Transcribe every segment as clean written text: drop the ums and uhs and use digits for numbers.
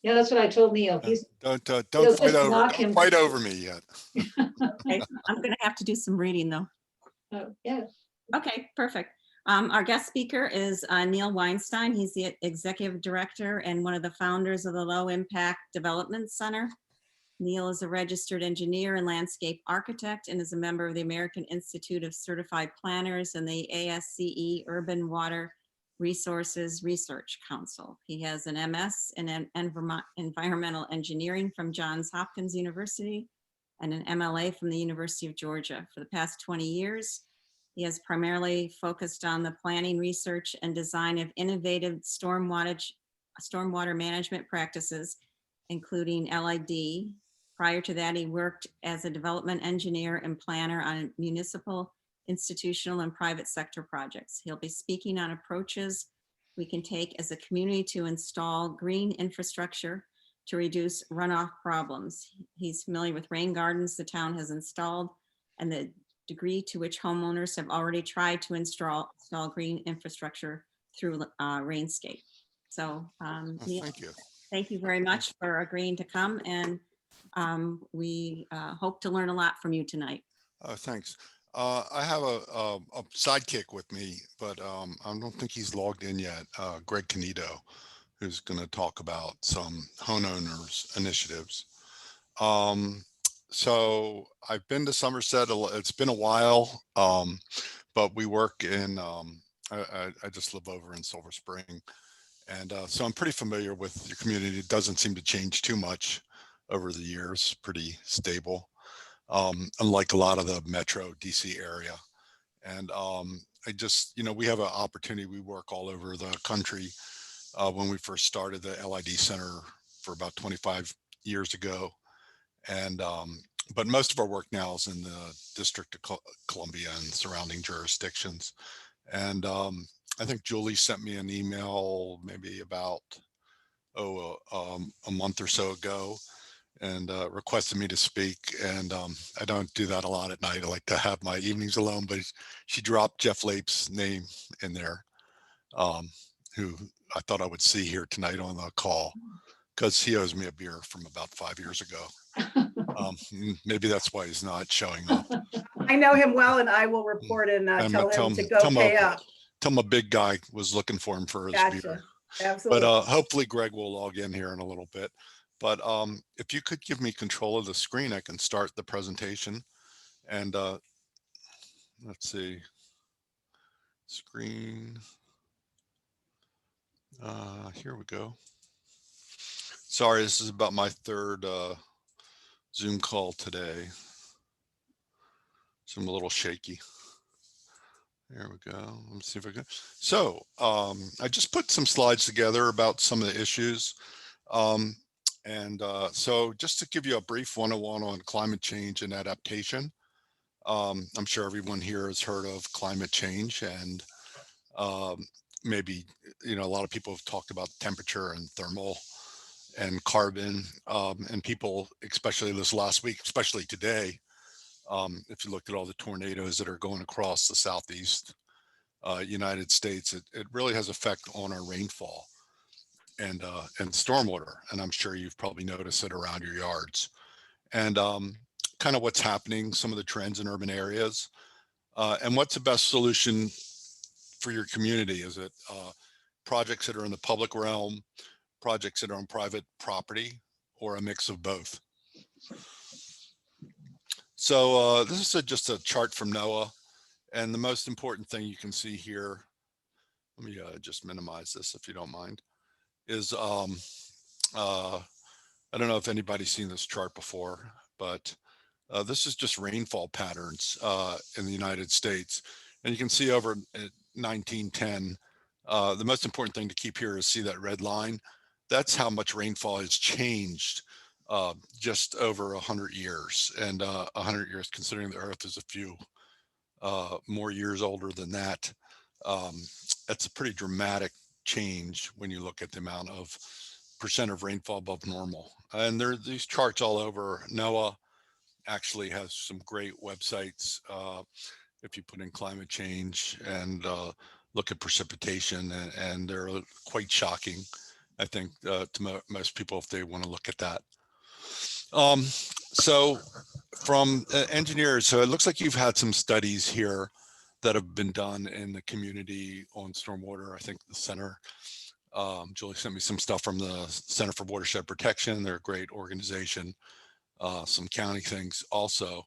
Yeah, that's what I told Neil. Don't He'll fight over me yet. Okay, I'm going to have to do some reading though. Oh, yeah. Okay, perfect. Our guest speaker is Neil Weinstein. He's the executive director and one of the founders of the Low Impact Development Center. Neil is a registered engineer and landscape architect and is a member of the American Institute of Certified Planners and the ASCE Urban Water Resources Research Council. He has an MS in environmental engineering from Johns Hopkins University and an MLA from the University of Georgia. For the past 20 years, he has primarily focused on the planning, research, and design of innovative stormwater management practices, including LID. Prior to that, he worked as a development engineer and planner on municipal, institutional, and private sector projects. He'll be speaking on approaches we can take as a community to install green infrastructure to reduce runoff problems. He's familiar with rain gardens the town has installed and the degree to which homeowners have already tried to install green infrastructure through Rainscape. So Neil, thank you very much for agreeing to come, and we hope to learn a lot from you tonight. Thanks. I have a sidekick with me, but I don't think he's logged in yet. Greg Canito, who's going to talk about some homeowners initiatives. So I've been to Somerset. It's been a while, but we work in, I just live over in Silver Spring. And so I'm pretty familiar with your community. It doesn't seem to change too much over the years, pretty stable, unlike a lot of the metro DC area. And I just, we have an opportunity. We work all over the country. When we first started the LID Center for about 25 years ago. And but most of our work now is in the District of Columbia and surrounding jurisdictions. And I think Julie sent me an email maybe about a month or so ago and requested me to speak. And I don't do that a lot at night. I like to have my evenings alone, but she dropped Jeff Lape's name in there, who I thought I would see here tonight on the call, because he owes me a beer from about 5 years ago. Maybe that's why he's not showing up. I know him well, and I will report and tell him to go pay up. Tell him a big guy was looking for him for his beer. Absolutely. But hopefully Greg will log in here in a little bit. But if you could give me control of the screen, I can start the presentation. And let's see, screen. Here we go. Sorry, this is about my third Zoom call today. So I'm a little shaky. There we go. Let me see if I can. So I just put some slides together about some of the issues. So just to give you a brief 101 on climate change and adaptation. I'm sure everyone here has heard of climate change, and maybe, a lot of people have talked about temperature and thermal and carbon, and people, especially this last week, especially today, if you looked at all the tornadoes that are going across the Southeast United States, it really has effect on our rainfall and stormwater. And I'm sure you've probably noticed it around your yards. And kind of what's happening, some of the trends in urban areas, and what's the best solution for your community. Is it projects that are in the public realm, projects that are on private property, or a mix of both? So this is just a chart from NOAA, and the most important thing you can see here, let me just minimize this if you don't mind, is I don't know if anybody's seen this chart before, but this is just rainfall patterns in the United States. And you can see over at 1910, the most important thing to keep here is see that red line. That's how much rainfall has changed just over 100 years. And 100 years, considering the Earth is a few more years older than that, that's a pretty dramatic change when you look at the amount of percent of rainfall above normal. And there are these charts all over. NOAA actually has some great websites. If you put in climate change and look at precipitation, and they're quite shocking. I think, to most people if they want to look at that. So from engineers, so it looks like you've had some studies here that have been done in the community on stormwater. I think the center, Julie sent me some stuff from the Center for Watershed Protection. They're a great organization. Some county things also.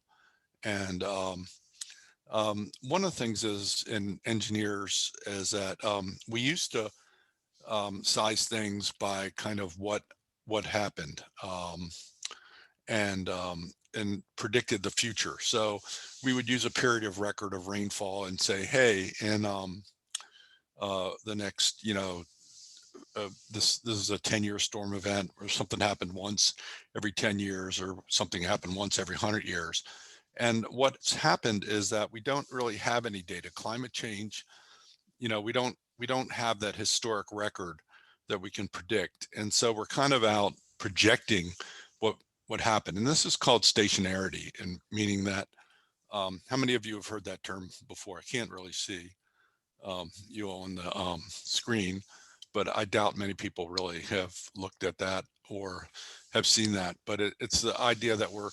And one of the things is in engineers is that we used to size things by kind of what happened. And predicted the future. So we would use a period of record of rainfall and say, hey, in the next, this is a 10-year storm event, or something happened once every 10 years, or something happened once every 100 years. And what's happened is that we don't really have any data. Climate change, we don't have that historic record that we can predict. And so we're kind of out projecting what happened. And this is called stationarity, and meaning that, how many of you have heard that term before? I can't really see you on the screen, but I doubt many people really have looked at that or have seen that. But it's the idea that we're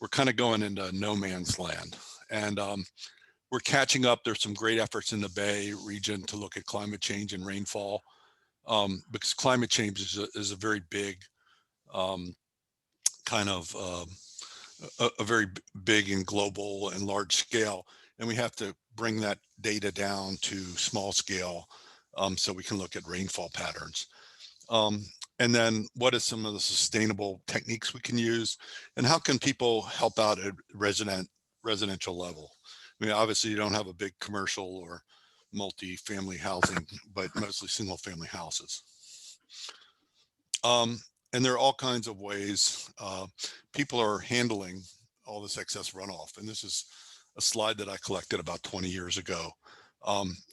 kind of going into no man's land. And we're catching up. There's some great efforts in the Bay region to look at climate change and rainfall, because climate change is a very big kind of a very big and global and large scale, and we have to bring that data down to small scale, so we can look at rainfall patterns. And then what are some of the sustainable techniques we can use, and how can people help out at residential level? I mean, obviously you don't have a big commercial or multi-family housing, but mostly single family houses. And there are all kinds of ways people are handling all this excess runoff. And this is a slide that I collected about 20 years ago.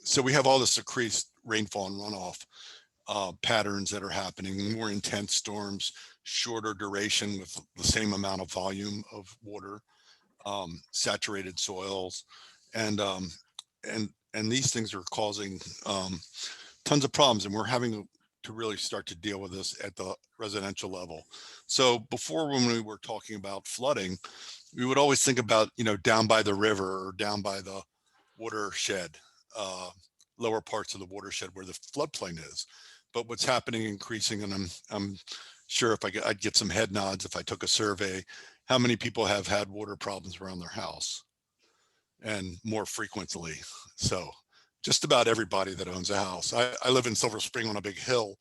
So we have all this increased rainfall and runoff patterns that are happening, more intense storms, shorter duration with the same amount of volume of water, saturated soils, and these things are causing tons of problems, and we're having to really start to deal with this at the residential level. So before, when we were talking about flooding, we would always think about, down by the river or down by the watershed, lower parts of the watershed where the floodplain is. But what's happening, increasing, and I'm sure if I'd get some head nods if I took a survey, how many people have had water problems around their house, and more frequently. So just about everybody that owns a house. I live in Silver Spring on a big hill,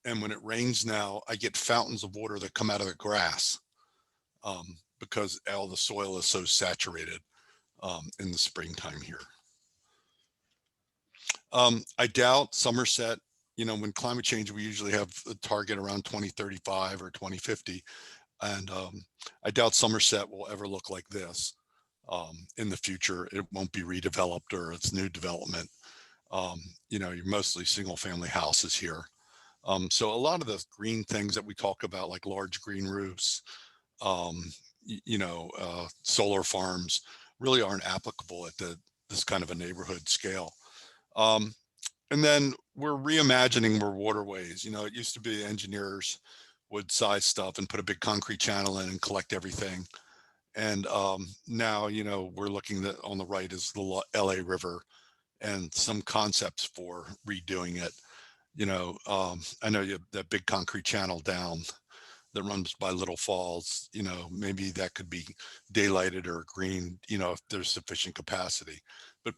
and when it rains now, I get fountains of water that come out of the grass, because all the soil is so saturated in the springtime here. I doubt Somerset, when climate change, we usually have a target around 2035 or 2050. And I doubt Somerset will ever look like this in the future. It won't be redeveloped, or it's new development. You're mostly single family houses here. So a lot of the green things that we talk about, like large green roofs, solar farms, really aren't applicable at this kind of a neighborhood scale. And then we're reimagining more waterways. It used to be engineers would size stuff and put a big concrete channel in and collect everything. And now, we're looking at, on the right is the LA River, and some concepts for redoing it. I know you have that big concrete channel down that runs by Little Falls. Maybe that could be daylighted or green, if there's sufficient capacity. But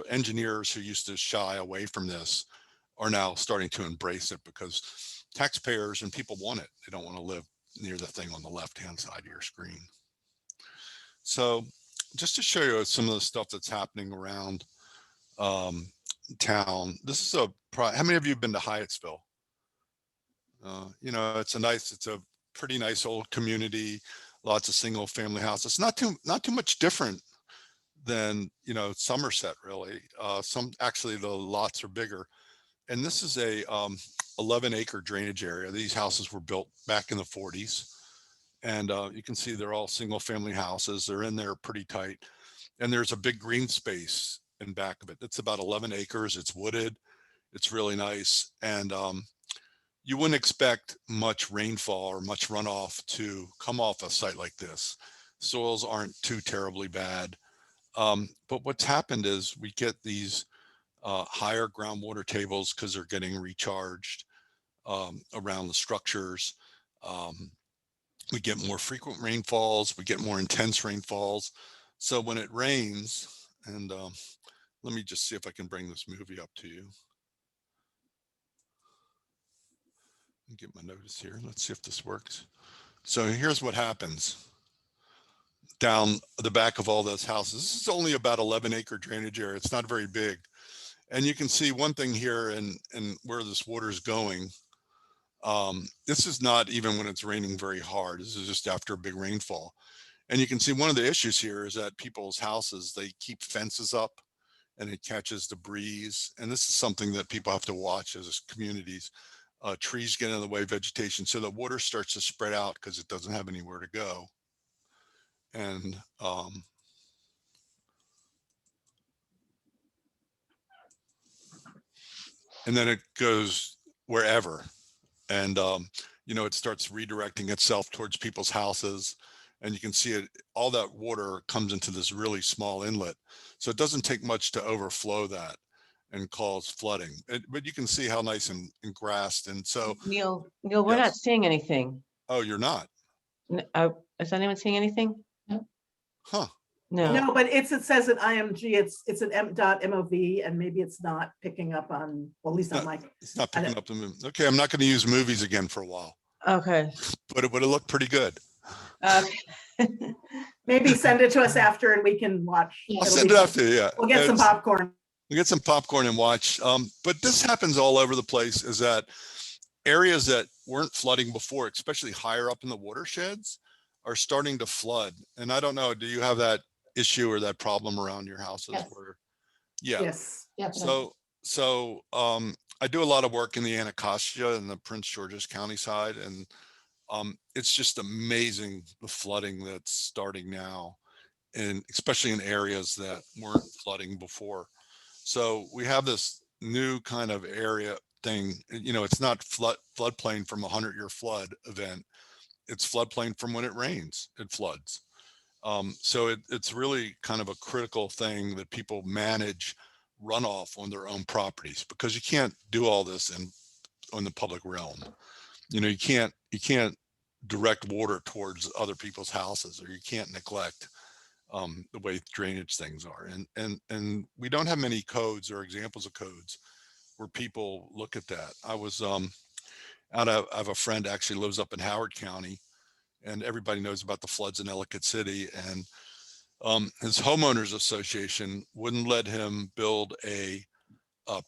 engineers who used to shy away from this are now starting to embrace it, because taxpayers and people want it. They don't want to live near the thing on the left-hand side of your screen. So just to show you some of the stuff that's happening around town, this is how many of you have been to Hyattsville? It's a pretty nice old community, lots of single family houses. Not too much different than, Somerset, really. Actually the lots are bigger. And this is a 11-acre drainage area. These houses were built back in the 40s. And you can see they're all single family houses. They're in there pretty tight. And there's a big green space in back of it. It's about 11 acres. It's wooded. It's really nice. And you wouldn't expect much rainfall or much runoff to come off a site like this. Soils aren't too terribly bad. But what's happened is we get these higher groundwater tables because they're getting recharged around the structures. We get more frequent rainfalls, we get more intense rainfalls. So when it rains, and let me just see if I can bring this movie up to you. Get my notice here. Let's see if this works. So here's what happens down the back of all those houses. This is only about 11-acre drainage area. It's not very big. And you can see one thing here and where this water is going. This is not even when it's raining very hard. This is just after a big rainfall. And you can see one of the issues here is that people's houses, they keep fences up and it catches debris. And this is something that people have to watch as communities. Trees get in the way, vegetation. So the water starts to spread out because it doesn't have anywhere to go. And then it goes wherever. And, you know, it starts redirecting itself towards people's houses. And you can see it, all that water comes into this really small inlet. So it doesn't take much to overflow that and cause flooding. But you can see how nice and grassed. And so, Neil, we're not Yes. seeing anything. oh, you're not? Is anyone seeing anything? Huh. No. No, but it says an IMG, it's an M.MOV, and maybe it's not picking up on, well, at least on my, It's not I picking up the movie. Okay, I'm not going to use movies again for a while, Okay. but it would have looked pretty good. maybe send it to us after and we can watch. Yeah. I'll It'll send be it fun. after you. Yeah. We'll get some popcorn. We get some popcorn and watch. But this happens all over the place, is that areas that weren't flooding before, especially higher up in the watersheds, are starting to flood. And I don't know, do you have that issue or that problem around your houses? Yes. Where, yeah. Yes. Definitely. So I do a lot of work in the Anacostia and the Prince George's County side, and it's just amazing the flooding that's starting now, and especially in areas that weren't flooding before. So we have this new kind of area thing. You know, it's not floodplain from a 100-year flood event. It's floodplain from when it rains, it floods. So it's really kind of a critical thing that people manage runoff on their own properties, because you can't do all this on the public realm. You know, you can't direct water towards other people's houses, or you can't neglect the way drainage things are. And we don't have many codes or examples of codes where people look at that. I have a friend actually lives up in Howard County, and everybody knows about the floods in Ellicott City. And his homeowners association wouldn't let him build a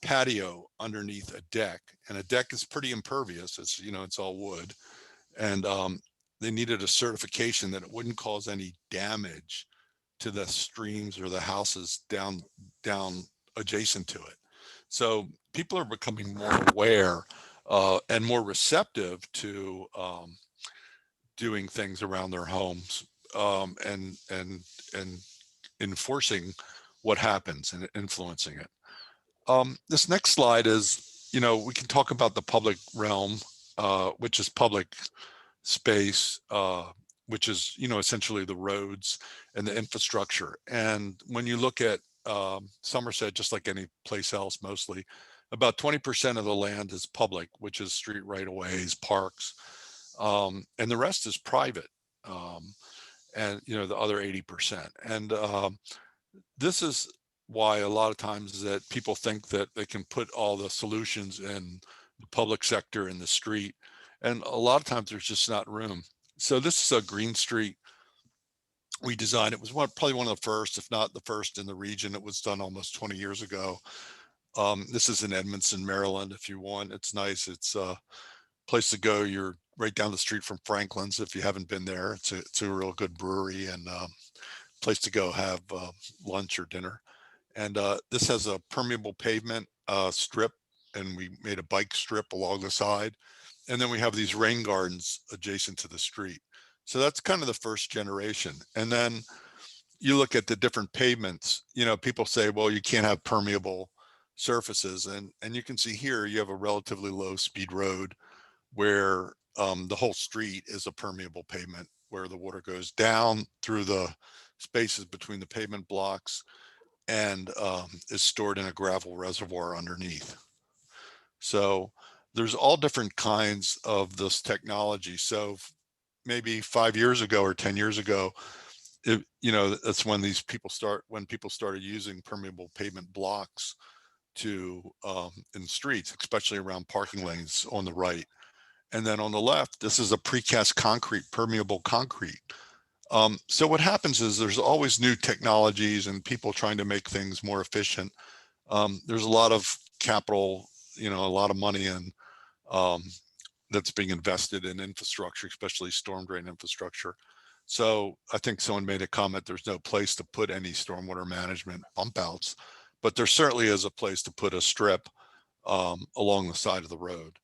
patio underneath a deck. And a deck is pretty impervious. It's, you know, it's all wood. And they needed a certification that it wouldn't cause any damage to the streams or the houses down adjacent to it. So people are becoming more aware and more receptive to doing things around their homes, and enforcing what happens and influencing it. This next slide is, you know, we can talk about the public realm, which is public space, which is, you know, essentially the roads and the infrastructure. And when you look at Somerset, just like any place else, mostly about 20% of the land is public, which is street right-of-ways, parks, and the rest is private. And, you know, the other 80%. And this is why a lot of times that people think that they can put all the solutions in the public sector in the street. And a lot of times there's just not room. So this is a green street we designed. It was probably one of the first, if not the first in the region. It was done almost 20 years ago. This is in Edmondson, Maryland, if you want. It's nice. It's a place to go. You're right down the street from Franklin's. If you haven't been there, it's a real good brewery and place to go have lunch or dinner. And this has a permeable pavement strip, and we made a bike strip along the side. And then we have these rain gardens adjacent to the street. So that's kind of the first generation. And then you look at the different pavements, you know, people say, well, you can't have permeable surfaces. And you can see here, you have a relatively low speed road where the whole street is a permeable pavement, where the water goes down through the spaces between the pavement blocks and is stored in a gravel reservoir underneath. So there's all different kinds of this technology. So maybe 5 years ago or 10 years ago, that's when people started using permeable pavement blocks to in streets, especially around parking lanes on the right. And then on the left, this is a precast concrete, permeable concrete. So what happens is there's always new technologies and people trying to make things more efficient. There's a lot of capital, a lot of money in that's being invested in infrastructure, especially storm drain infrastructure. So I think someone made a comment, there's no place to put any stormwater management bump outs, but there certainly is a place to put a strip along the side of the road.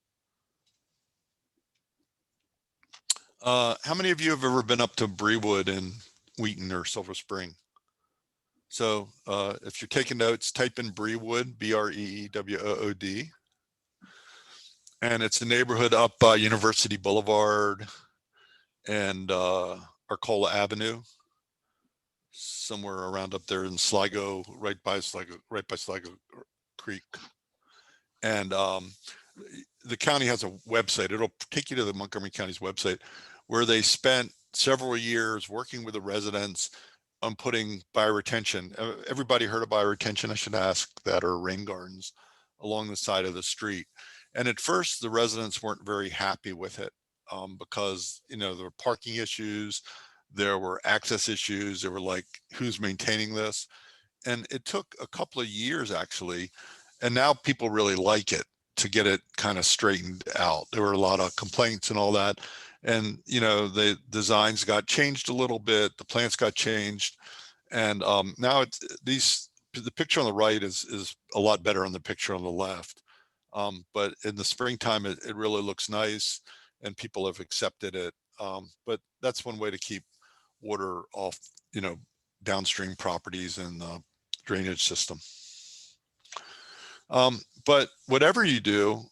How many of you have ever been up to Brewood in Wheaton or Silver Spring? So if you're taking notes, type in Brewood, B-R-E-E-W-O-O-D. And it's a neighborhood up by University Boulevard and Arcola Avenue, somewhere around up there in Sligo, right by Sligo Creek. And the county has a website. It'll take you to the Montgomery County's website, where they spent several years working with the residents on putting bioretention. Everybody heard of bioretention? I should ask that, or rain gardens along the side of the street. And at first, the residents weren't very happy with it because, there were parking issues, there were access issues. They were like, who's maintaining this? And it took a couple of years, actually. And now people really like it, to get it kind of straightened out. There were a lot of complaints and all that. And, the designs got changed a little bit, the plants got changed. And now the picture on the right is a lot better than the picture on the left. But in the springtime, it really looks nice and people have accepted it. But that's one way to keep water off, downstream properties and the drainage system. But whatever you do,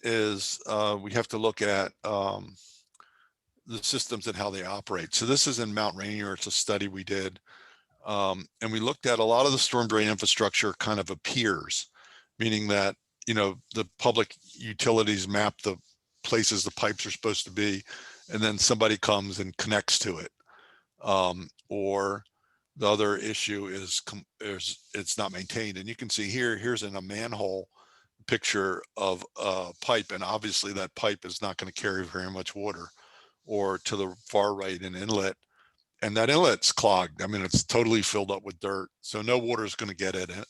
we have to look at the systems and how they operate. So this is in Mount Rainier. It's a study we did. And we looked at a lot of the storm drain infrastructure kind of appears, meaning that, the public utilities map the places the pipes are supposed to be, and then somebody comes and connects to it. Or the other issue is it's not maintained. And you can see here's in a manhole picture of a pipe, and obviously that pipe is not going to carry very much water. Or to the far right, an inlet, and that inlet's clogged. I mean, it's totally filled up with dirt, so no water is going to get in it,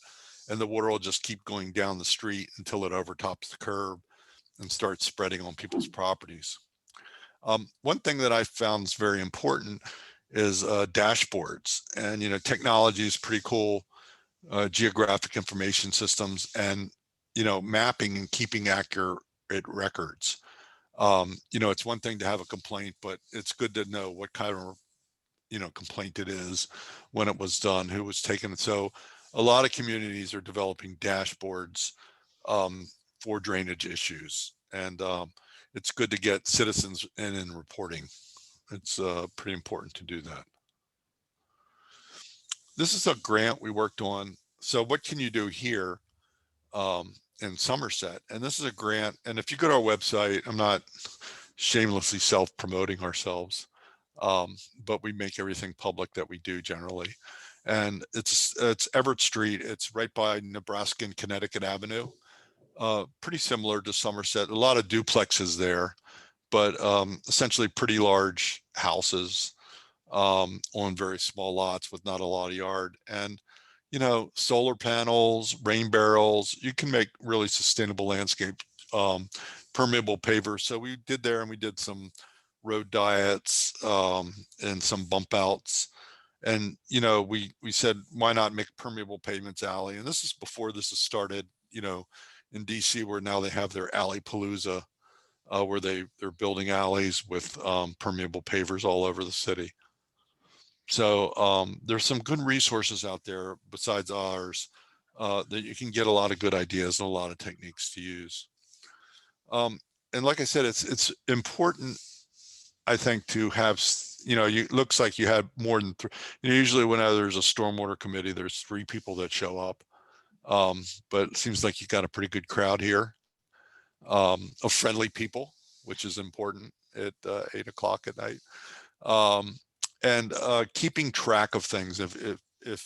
and the water will just keep going down the street until it overtops the curb and starts spreading on people's properties. One thing that I found is very important is dashboards, and technology is pretty cool. Geographic information systems, and mapping and keeping accurate records. It's one thing to have a complaint, but it's good to know what kind of complaint it is, when it was done, who was taking it. So a lot of communities are developing dashboards for drainage issues, and it's good to get citizens in and reporting. It's pretty important to do that. This is a grant we worked on. So what can you do here in Somerset? And this is a grant. And if you go to our website, I'm not shamelessly self-promoting ourselves, but we make everything public that we do generally. And it's Everett Street. It's right by Nebraska and Connecticut Avenue. Pretty similar to Somerset. A lot of duplexes there, but essentially pretty large houses on very small lots with not a lot of yard. And solar panels, rain barrels, you can make really sustainable landscape, permeable pavers. So we did there, and we did some road diets and some bump outs. And, we said, why not make permeable pavements alley? And this is before this has started, in DC, where now they have their alley palooza, where they're building alleys with permeable pavers all over the city. So there's some good resources out there besides ours that you can get a lot of good ideas and a lot of techniques to use. And like I said, it's important, I think, to have, you looks like you had more than three. Usually when there's a stormwater committee, there's 3 people that show up. But it seems like you got a pretty good crowd here, of friendly people, which is important at 8 o'clock at night. And keeping track of things. If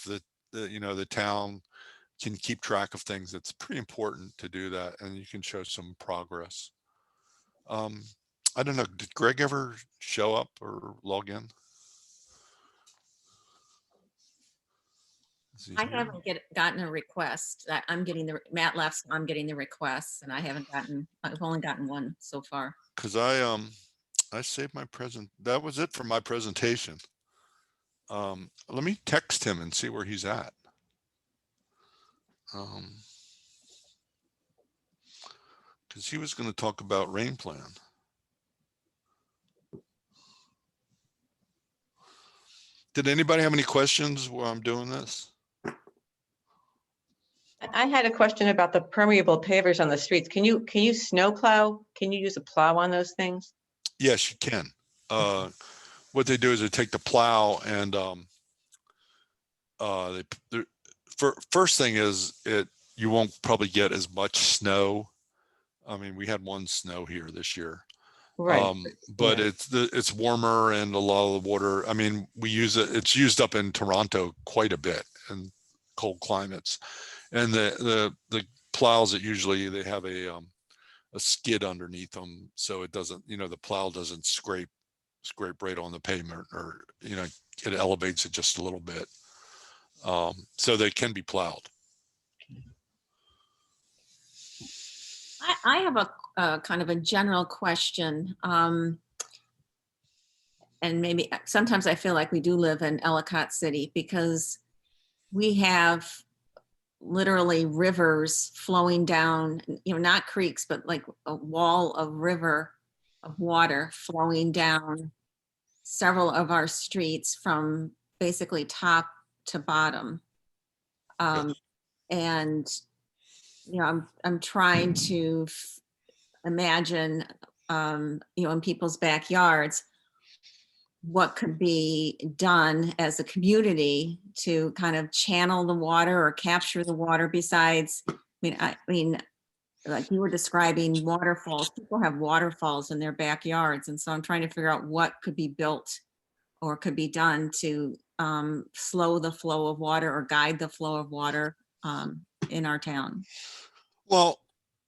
the town can keep track of things, it's pretty important to do that, and you can show some progress. I don't know, did Greg ever show up or log in? Is he I here? haven't gotten a request. I'm getting Matt left, so I'm getting the requests, and I've only gotten one so far. Because I saved my that was it for my presentation. Let me text him and see where he's at. Because he was going to talk about rain plan. Did anybody have any questions while I'm doing this? I had a question about the permeable pavers on the streets. Can you snow plow? Can you use a plow on those things? Yes, you can. What they do is they take the plow and first thing is you won't probably get as much snow. I mean, we had 1 snow here this year. Right. But yeah. it's warmer, and a lot of the water, I mean, we use it, it's used up in Toronto quite a bit in cold climates. And the plows that usually they have a skid underneath them, so it doesn't, the plow doesn't scrape right on the pavement, or it elevates it just a little bit. So they can be plowed. I have a kind of a general question. And maybe sometimes I feel like we do live in Ellicott City, because we have literally rivers flowing down, not creeks, but like a wall of river of water flowing down several of our streets from basically top to bottom. And I'm trying to imagine, in people's backyards, what could be done as a community to kind of channel the water or capture the water. Besides, I mean, like you were describing waterfalls, people have waterfalls in their backyards. And so I'm trying to figure out what could be built or could be done to slow the flow of water or guide the flow of water in our town. Well,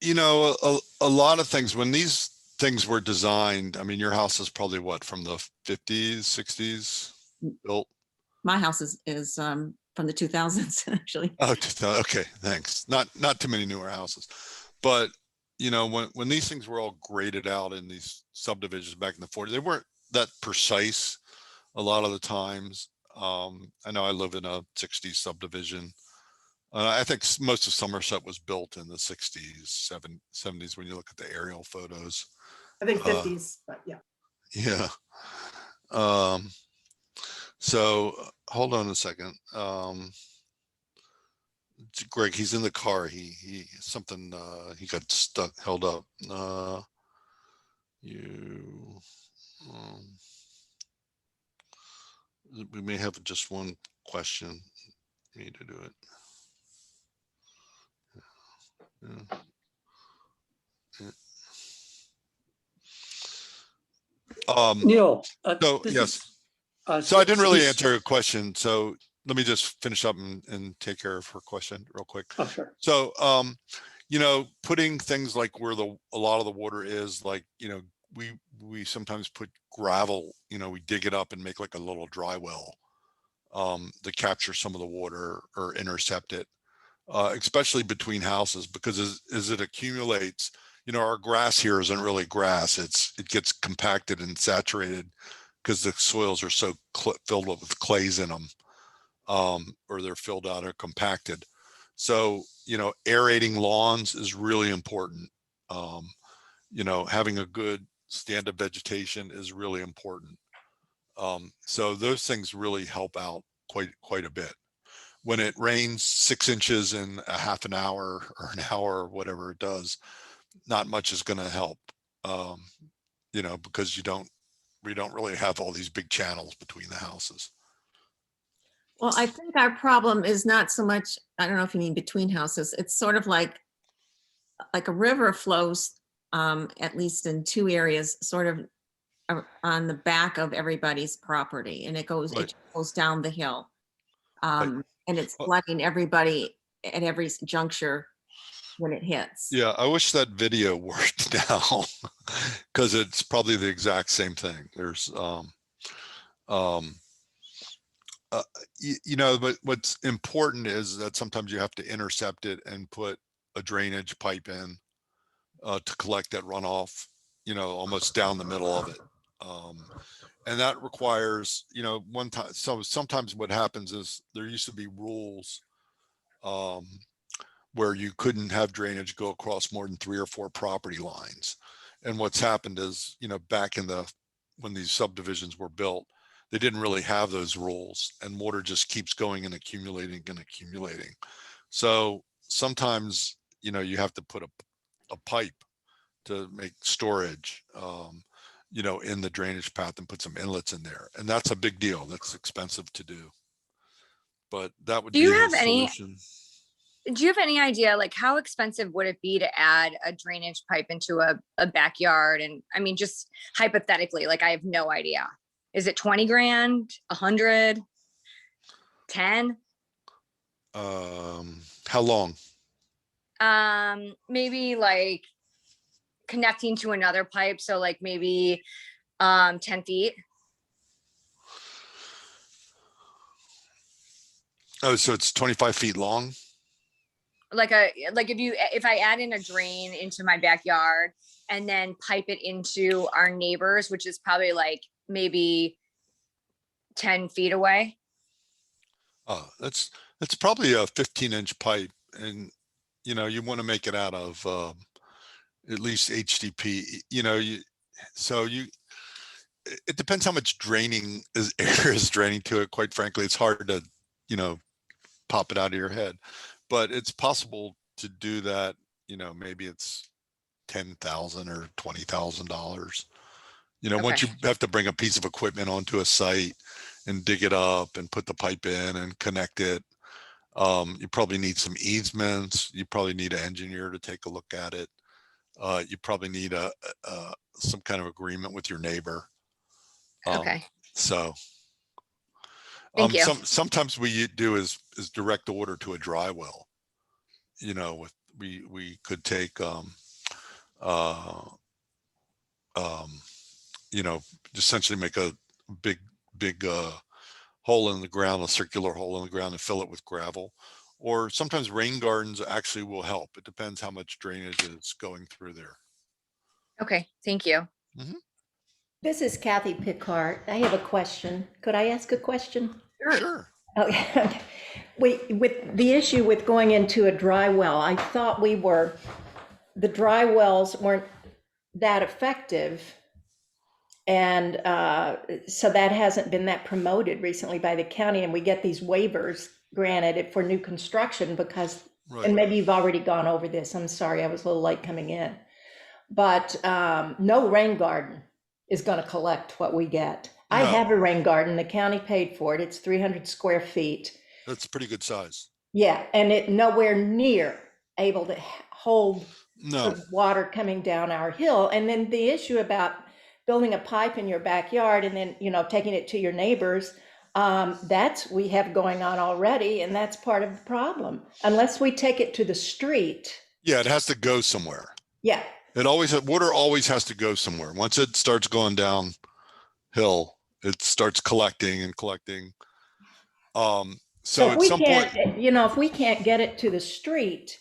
a lot of things, when these things were designed, I mean, your house is probably what, from the 50s, 60s built? My house is from the 2000s, actually. Oh, okay, thanks. Not too many newer houses, but when these things were all graded out in these subdivisions back in the 40s, they weren't that precise a lot of the times. I know I live in a 60s subdivision. I think most of Somerset was built in the 60s, 70s when you look at the aerial photos. I think 50s, but yeah. Yeah. So hold on a second. Greg, he's in the car. He got stuck, held up. We may have just one question. We need to do it. Yeah. Neil. So yes. So I didn't really answer your question. So let me just finish up and take care of her question real quick. Oh, sure. So, putting things like where a lot of the water is, like, we sometimes put gravel, we dig it up and make like a little dry well to capture some of the water or intercept it, especially between houses, because as it accumulates, our grass here isn't really grass. It gets compacted and saturated because the soils are so filled up with clays in them, or they're filled out or compacted. So, aerating lawns is really important. Having a good stand of vegetation is really important. So those things really help out quite a bit. When it rains 6 inches in a half an hour or an hour or whatever it does, not much is going to help. Um, because we don't really have all these big channels between the houses. Well, I think our problem is not so much, I don't know if you mean between houses, it's sort of like a river flows, at least in two areas, sort of on the back of everybody's property, and it Right. goes down the hill. Right. And it's Well- flooding everybody at every juncture when it hits. Yeah, I wish that video worked now because it's probably the exact same thing. There's, um, but what's important is that sometimes you have to intercept it and put a drainage pipe in to collect that runoff, almost down the middle of it. And that requires, one time. So sometimes what happens is there used to be rules where you couldn't have drainage go across more than 3 or 4 property lines. And what's happened is, back when these subdivisions were built, they didn't really have those rules, and water just keeps going and accumulating and accumulating. So sometimes, you have to put a pipe to make storage, in the drainage path and put some inlets in there. And that's a big deal. That's expensive to do. But that would Do be you the have any- solution. Do you have any idea, like, how expensive would it be to add a drainage pipe into a backyard? And I mean, just hypothetically, like, I have no idea. Is it 20 grand, 100, 10? How long? Maybe like connecting to another pipe. So like maybe 10 feet. Oh, so it's 25 feet long? Like if I add in a drain into my backyard and then pipe it into our neighbors, which is probably like maybe 10 feet away. That's probably a 15-inch pipe, and you want to make it out of at least HDP. It depends how much air is draining to it. Quite frankly, it's hard to pop it out of your head, but it's possible to do that. Maybe it's $10,000 or $20,000. Once Okay. you have to bring a piece of equipment onto a site and dig it up and put the pipe in and connect it, you probably need some easements. You probably need an engineer to take a look at it. You probably need some kind of agreement with your neighbor. Okay. So Thank you. sometimes we do is direct order to a dry well. We could take essentially make a big hole in the ground, a circular hole in the ground, and fill it with gravel. Or sometimes rain gardens actually will help. It depends how much drainage is going through there. Okay. Thank you. This is Kathy Picard. I have a question. Could I ask a question? Sure. Okay. With the issue with going into a dry well, I thought the dry wells weren't that effective. And so that hasn't been that promoted recently by the county. And we get these waivers granted for new construction because, Right. and maybe you've already gone over this. I'm sorry, I was a little late coming in. But no rain garden is going to collect what we get. I No. have a rain garden. The county paid for it. It's 300 square feet. That's a pretty good size. Yeah, and it nowhere near able to hold No. the water coming down our hill. And then the issue about building a pipe in your backyard and then, taking it to your neighbors, we have going on already, and that's part of the problem. Unless we take it to the street. Yeah, it has to go somewhere. Yeah. Water always has to go somewhere. Once it starts going downhill, it starts collecting and collecting. So if at we some can't, point, if we can't get it to the street,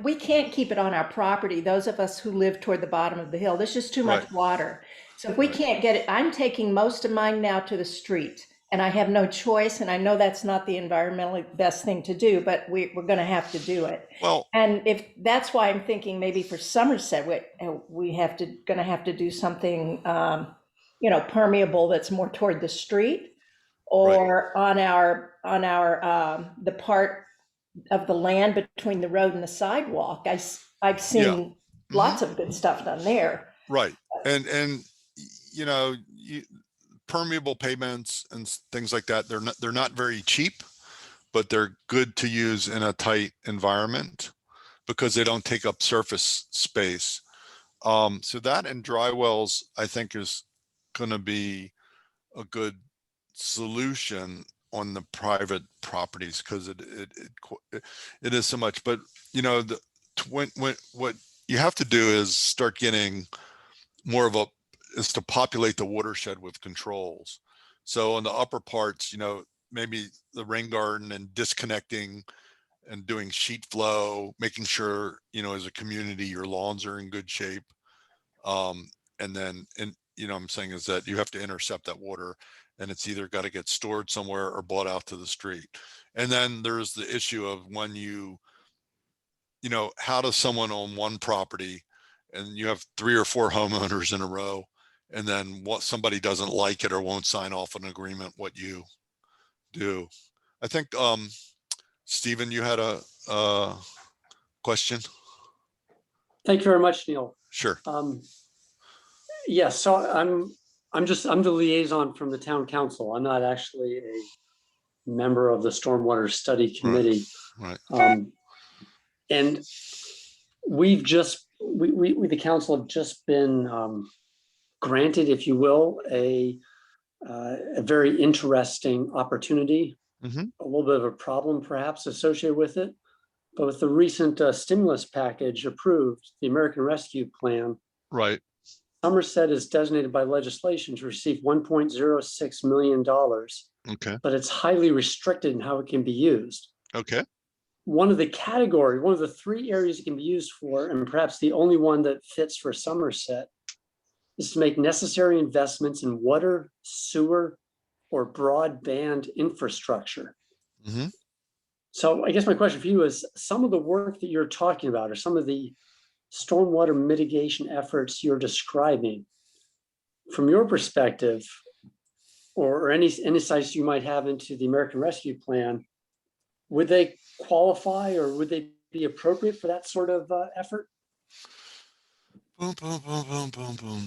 we can't keep it on our property. Those of us who live toward the bottom of the hill, there's just too much Right. water. So if we Right. can't get it, I'm taking most of mine now to the street, and I have no choice. And I know that's not the environmentally best thing to do, but we're going to have to do it. well, And if that's why I'm thinking maybe for Somerset, we going to have to do something, permeable that's more toward the street, or on the part of the land between the road and the sidewalk. I've seen lots of good stuff done there. Right. And, you know, permeable pavements and things like that, they're not very cheap, but they're good to use in a tight environment because they don't take up surface space. So that and dry wells, I think, is going to be a good solution on the private properties because it is so much. But you know, what you have to do is start getting more of is to populate the watershed with controls. So on the upper parts, you know, maybe the rain garden and disconnecting and doing sheet flow, making sure, you know, as a community, your lawns are in good shape. And then, you know, I'm saying is that you have to intercept that water and it's either got to get stored somewhere or brought out to the street. And then there's the issue of when you know, how does someone own one property and you have 3 or 4 homeowners in a row, and then what somebody doesn't like it or won't sign off an agreement, what you do. I think, Stephen, you had a question. Thank you very much, Neil. Sure. Yes, so I'm the liaison from the town council. I'm not actually a member of the Stormwater Study Committee. Right. And we've just, we the council have just been granted, if you will, a very interesting opportunity. Mm-hmm. A little bit of a problem perhaps associated with it. But with the recent stimulus package approved, the American Rescue Plan, Right. Somerset is designated by legislation to receive $1.06 million, Okay. but it's highly restricted in how it can be used. Okay. One of the 3 areas it can be used for, and perhaps the only one that fits for Somerset, is to make necessary investments in water, sewer, or broadband infrastructure. Mm-hmm. So I guess my question for you is, some of the work that you're talking about, or some of the stormwater mitigation efforts you're describing, from your perspective, or any insights you might have into the American Rescue Plan, would they qualify or would they be appropriate for that sort of effort? Boom, boom, boom, boom, boom, boom.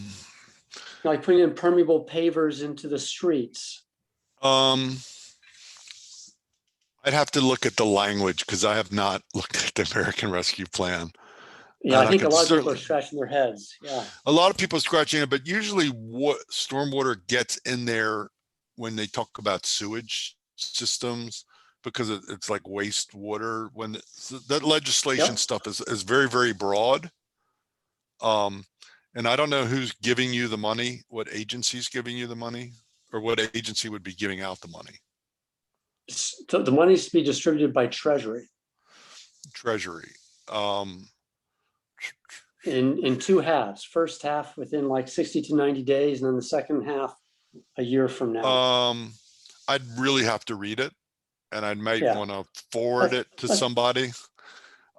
Like putting in permeable pavers into the streets. I'd have to look at the language because I have not looked at the American Rescue Plan. Yeah, And I think could a lot of people certainly- are scratching their heads. Yeah. A lot of people are scratching it, but usually what stormwater gets in there when they talk about sewage systems, because it's like wastewater, when that legislation Yep. stuff is very, very broad. And I don't know who's giving you the money, what agency's giving you the money, or what agency would be giving out the money. So the money's to be distributed by Treasury Treasury. in 2 halves. First half within like 60 to 90 days, and then the second half a year from now. I'd really have to read it, and I might Yeah. want to forward it to somebody.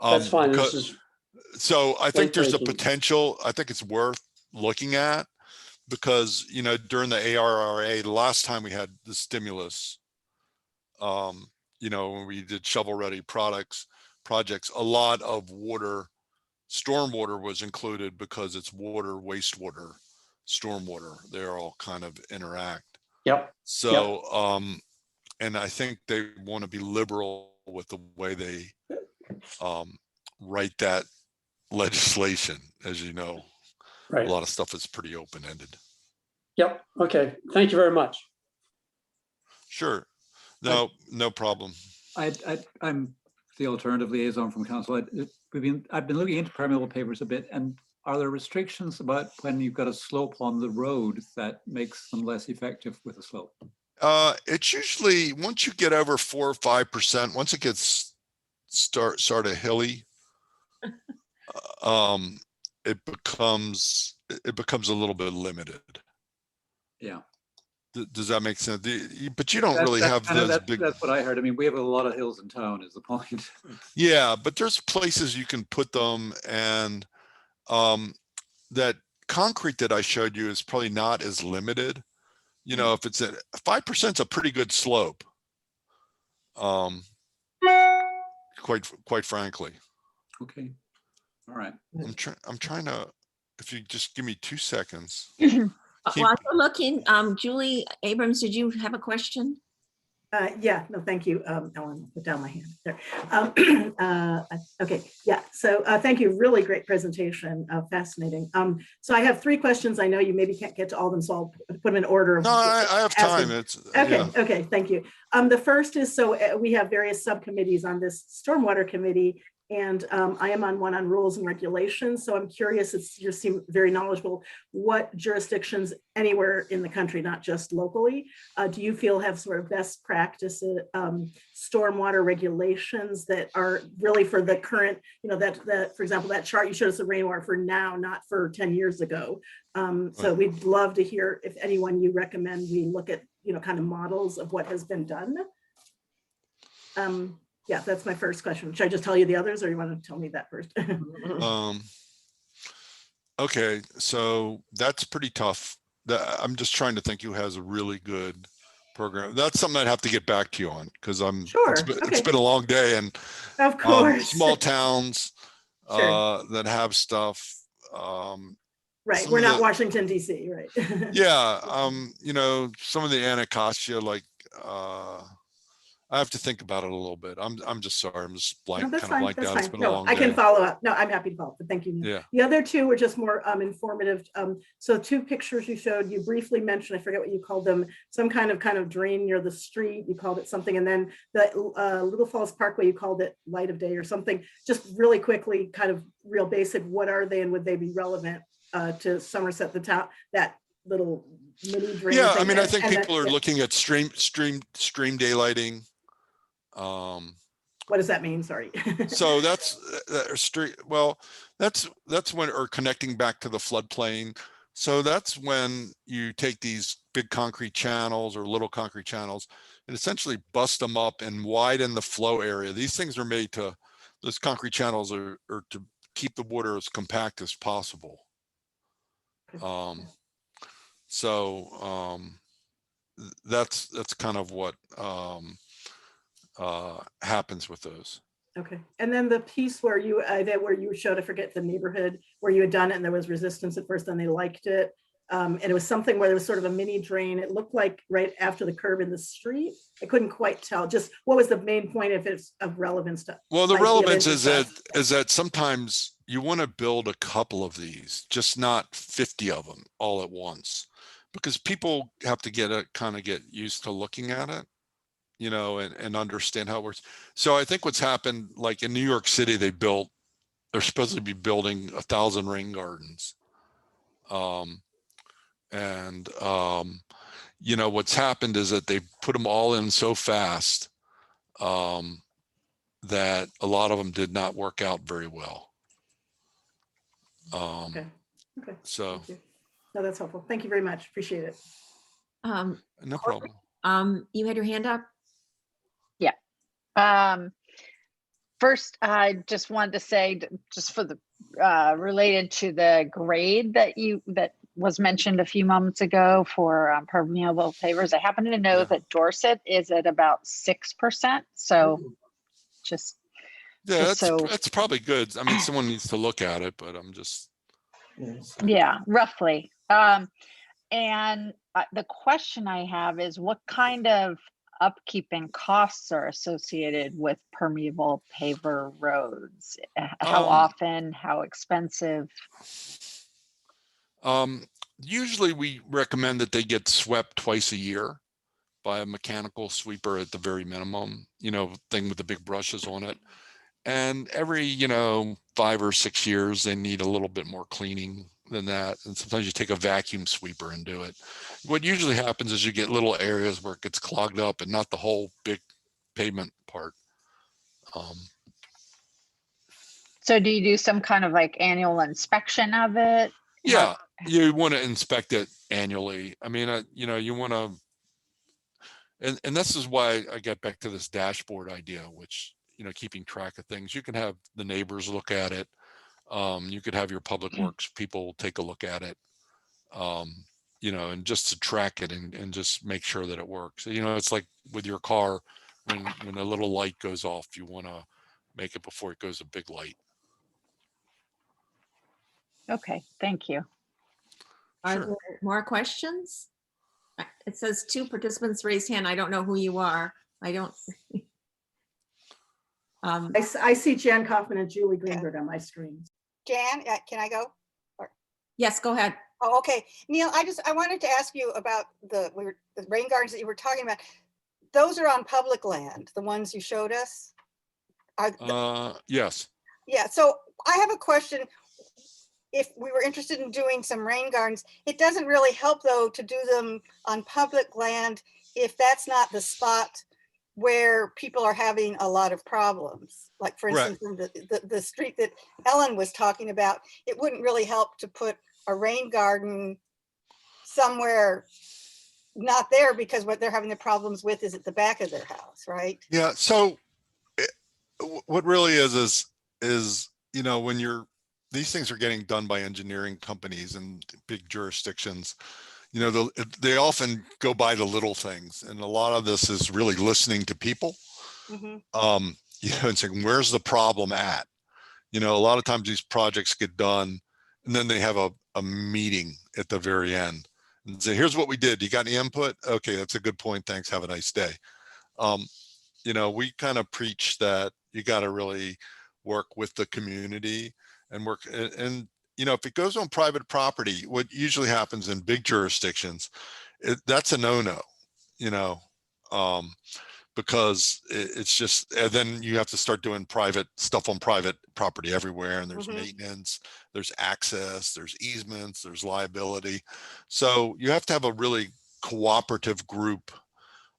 That's fine. because- So I think there's a late-breaking. potential. I think it's worth looking at because, you know, during the ARRA, the last time we had the stimulus, you know, when we did shovel ready projects, a lot of stormwater was included because it's water, wastewater, stormwater. They're all kind of interact. Yep. So, and I think they want to be liberal with the way they write that legislation. As you know, Right. a lot of stuff is pretty open-ended. Yep. Okay. Thank you very much. Sure. No, no problem. I'm the alternative liaison from council. I've been looking into permeable pavers a bit, and are there restrictions about when you've got a slope on the road that makes them less effective with a slope? It's usually once you get over 4 or 5%, once it gets sort of hilly, it becomes a little bit limited. Yeah. Does that make sense? But you don't really have those big. That's what I heard. I mean, we have a lot of hills in town is the point. Yeah, but there's places you can put them, and that concrete that I showed you is probably not as limited. You know, if it's at 5%, a pretty good slope. Quite frankly. Okay. All right. I'm trying to, if you just give me 2 seconds. While you're looking, Julie Abrams, did you have a question? Yeah, no, thank you, Ellen, put down my hand there. Okay, yeah, so thank you, really great presentation, fascinating. So I have 3 questions. I know you maybe can't get to all of them, so I'll put them in order. No, I have time. It's, Okay, yeah. okay, thank you. The first is, so we have various subcommittees on this Stormwater Committee, and I am on one on rules and regulations. So I'm curious, you seem very knowledgeable, what jurisdictions anywhere in the country, not just locally, do you feel have sort of best practices, stormwater regulations that are really for the current, that for example, that chart you showed us the rainwater for now, not for 10 years ago. So we'd love to hear if anyone you recommend we look at, kind of models of what has been done. Yeah, that's my first question. Should I just tell you the others, or you want to tell me that first? Okay, so that's pretty tough. I'm just trying to think who has a really good program. That's something I'd have to get back to you on, because Sure, it's been a long day, and of course. small towns Sure. that have stuff. Right, we're not Washington, DC, right? Yeah, some of the Anacostia, like I have to think about it a little bit. I'm just sorry. I'm just No, kind that's of fine. blanked That's out. fine. It's been a No, long I can day. follow up. No, I'm happy to follow up, but thank you. Yeah. The other 2 were just more informative. So 2 pictures you showed, you briefly mentioned, I forget what you called them, some kind of drain near the street. You called it something. And then the Little Falls Parkway, you called it Light of Day or something. Just really quickly, kind of real basic, what are they and would they be relevant to Somerset, the town, that little mini drain? Yeah, thing? I mean, I think And people are yeah. looking at stream daylighting. What does that mean? Sorry. So that's street. Well, that's when, or connecting back to the floodplain. So that's when you take these big concrete channels or little concrete channels and essentially bust them up and widen the flow area. These things are made to, those concrete channels are to keep the water as compact as possible. That's kind of what happens with those. Okay, and then the piece where you showed, I forget the neighborhood where you had done it and there was resistance at first, then they liked it. And it was something where there was sort of a mini drain. It looked like right after the curb in the street. I couldn't quite tell. Just what was the main point, if it's of relevance to? Well, the relevance is that sometimes you want to build a couple of these, just not 50 of them all at once, because people have to get used to looking at it, and understand how it works. So I think what's happened, like in New York City, they're supposed to be building 1,000 rain gardens. What's happened is that they put them all in so fast that a lot of them did not work out very well. Okay. So Thank you. No, that's helpful. Thank you very much. Appreciate it. no problem. You had your hand up? First, I just wanted to say, just for the related to the grade that was mentioned a few moments ago for permeable pavers, I happen to know that Dorset is at about 6%. So that's probably good. I mean, someone needs to look at it, but I'm just. Yeah, roughly. And the question I have is, what kind of upkeep and costs are associated with permeable paver roads? How often, how expensive? Usually we recommend that they get swept twice a year by a mechanical sweeper at the very minimum, thing with the big brushes on it. And every, 5 or 6 years, they need a little bit more cleaning than that. And sometimes you take a vacuum sweeper and do it. What usually happens is you get little areas where it gets clogged up and not the whole big pavement part. So do you do some kind of like annual inspection of it? Yeah, you want to inspect it annually. I mean, you want to, and this is why I get back to this dashboard idea, which, keeping track of things. You can have the neighbors look at it. You could have your public works people take a look at it, and just to track it and just make sure that it works. It's like with your car, when a little light goes off, you want to make it before it goes a big light. Okay, thank you. Are Sure. there more questions? It says 2 participants raised hand. I don't know who you are. I don't. I see Jan Kaufman and Julie Greenberg on my screen. Jan, can I go? Yes, go ahead. Oh, okay. Neil, I wanted to ask you about the rain gardens that you were talking about. Those are on public land, the ones you showed us? Yes. Yeah, so I have a question. If we were interested in doing some rain gardens, it doesn't really help though to do them on public land if that's not the spot where people are having a lot of problems. Like for Right. instance, in the street that Ellen was talking about, it wouldn't really help to put a rain garden somewhere not there, because what they're having the problems with is at the back of their house, right? Yeah. So what really is, when these things are getting done by engineering companies and big jurisdictions, they often go by the little things. And a lot of this is really listening to people, Mhm. and saying, where's the problem at? A lot of times these projects get done and then they have a meeting at the very end and say, here's what we did. You got any input? Okay, that's a good point. Thanks. Have a nice day. We kind of preach that you got to really work with the community and work. And if it goes on private property, what usually happens in big jurisdictions, that's a no-no, because it's just, and then you have to start doing private stuff on private property everywhere. And there's Mhm. maintenance, there's access, there's easements, there's liability. So you have to have a really cooperative group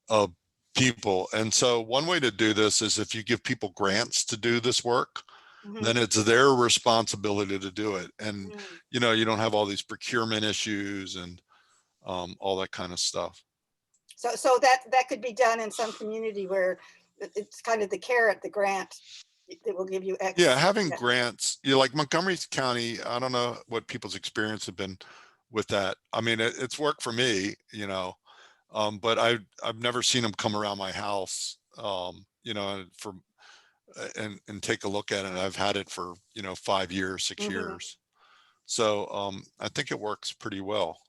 of people. And so one way to do this is if you give people grants to do this work, then Mhm. it's their responsibility to do it. And, Mhm. you don't have all these procurement issues and all that kind of stuff. So that could be done in some community where it's kind of the carrot, the grant that will give you X. Yeah, having Yeah. grants, like Montgomery County, I don't know what people's experience have been with that. I mean, it's worked for me, but I've never seen them come around my house, and take a look at it. I've had it for 5 years, 6 Mhm. years, so I think it works pretty well.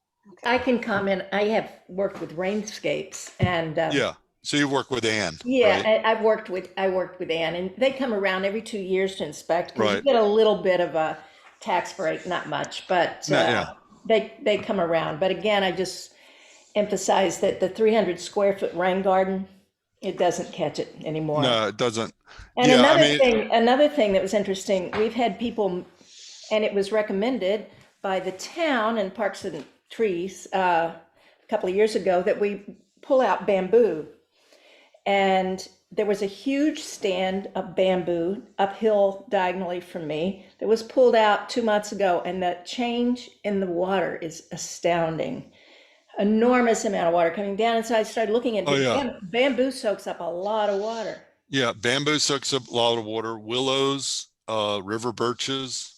I can comment. I have worked with Rainscapes and Yeah. So you work with Ann, yeah, right? I worked with Ann, and they come around every 2 years to inspect because you Right. get a little bit of a tax break, not much, but No, yeah. they come around. But again, I just emphasize that the 300 square foot rain garden, it doesn't catch it anymore. No, it doesn't. And Yeah, another thing that was interesting, we've had people, and it was recommended by the town and Parks and Trees a couple of years ago that we pull out bamboo. And there was a huge stand of bamboo uphill diagonally from me that was pulled out 2 months ago, and the change in the water is astounding. Enormous amount of water coming down. And so I started looking at Oh, yeah. bamboo soaks up a lot of water. Yeah, bamboo soaks up a lot of water. Willows, river birches,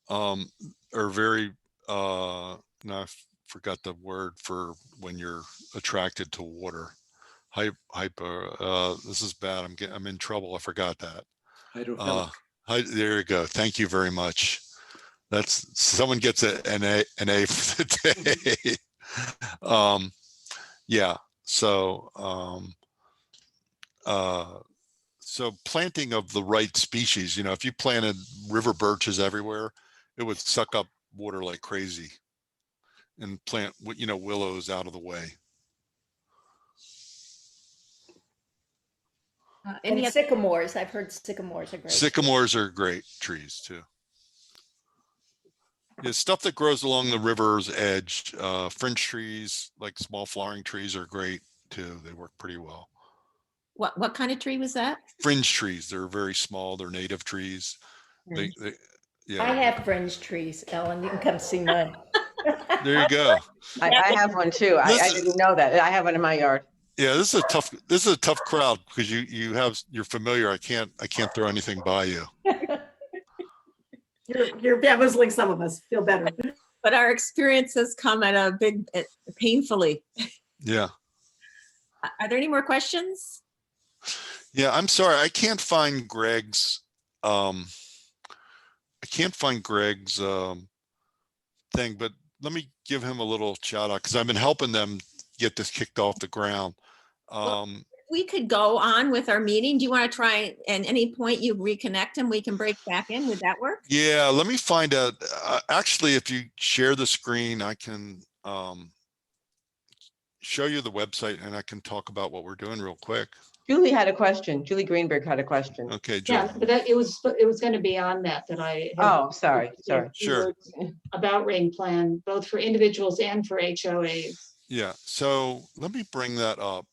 are very, no, I forgot the word for when you're attracted to water. This is bad. I'm in trouble. I forgot that. Hydrophilic. There you go. Thank you very much. Someone gets an A for the day. Yeah. So planting of the right species, if you planted river birches everywhere, it would suck up water like crazy, and plant, willows out of the way. And sycamores, I've heard sycamores are great. Sycamores are great trees too. Yeah, stuff that grows along the river's edge, fringe trees, like small flowering trees, are great too. They work pretty well. What kind of tree was that? Fringe trees, they're very small. They're native trees. Yeah. I have fringe trees, Ellen. You can come see mine. There you go. I have one too. I didn't know that. I have one in my yard. Yeah, this is a tough crowd because you're familiar. I can't throw anything by you. You're bamboozling some of us. Feel better. But our experiences come at painfully. Yeah. Are there any more questions? Yeah, I'm sorry. I can't find Greg's thing, but let me give him a little shout out because I've been helping them get this kicked off the ground. We could go on with our meeting. Do you want to try at any point you reconnect him? We can break back in. Would that work? Yeah, let me find out. Actually, if you share the screen, I can show you the website and I can talk about what we're doing real quick. Julie had a question. Julie Greenberg had a question. Okay, Yeah, Julie. but it was going to be on that I. had- Oh, sorry. Sure. About rain plan, both for individuals and for HOAs. Yeah, so let me bring that up.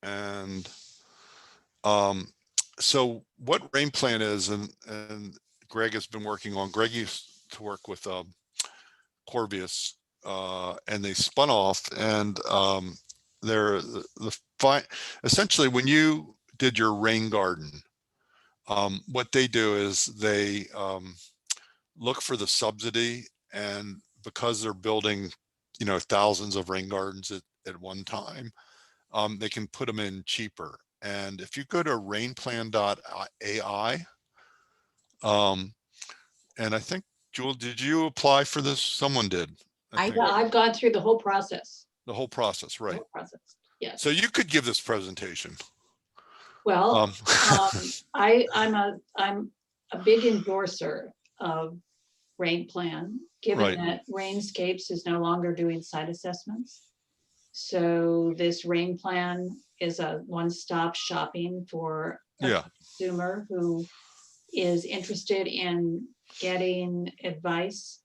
And so what rain plan is, and Greg has been working on, Greg used to work with Corvius, and they spun off, and they're essentially when you did your rain garden, what they do is they look for the subsidy, and because they're building, thousands of rain gardens at one time, they can put them in cheaper. And if you go to rainplan.ai, and I think, Jewel, did you apply for this? Someone did. I think. I've gone through the whole process. The whole process, The right? whole process. Yes. So you could give this presentation. Well, I'm a big endorser of Rain Plan, given Right. that Rainscapes is no longer doing site assessments. So this Rain Plan is a one-stop shopping for a Yeah. consumer who is interested in getting advice,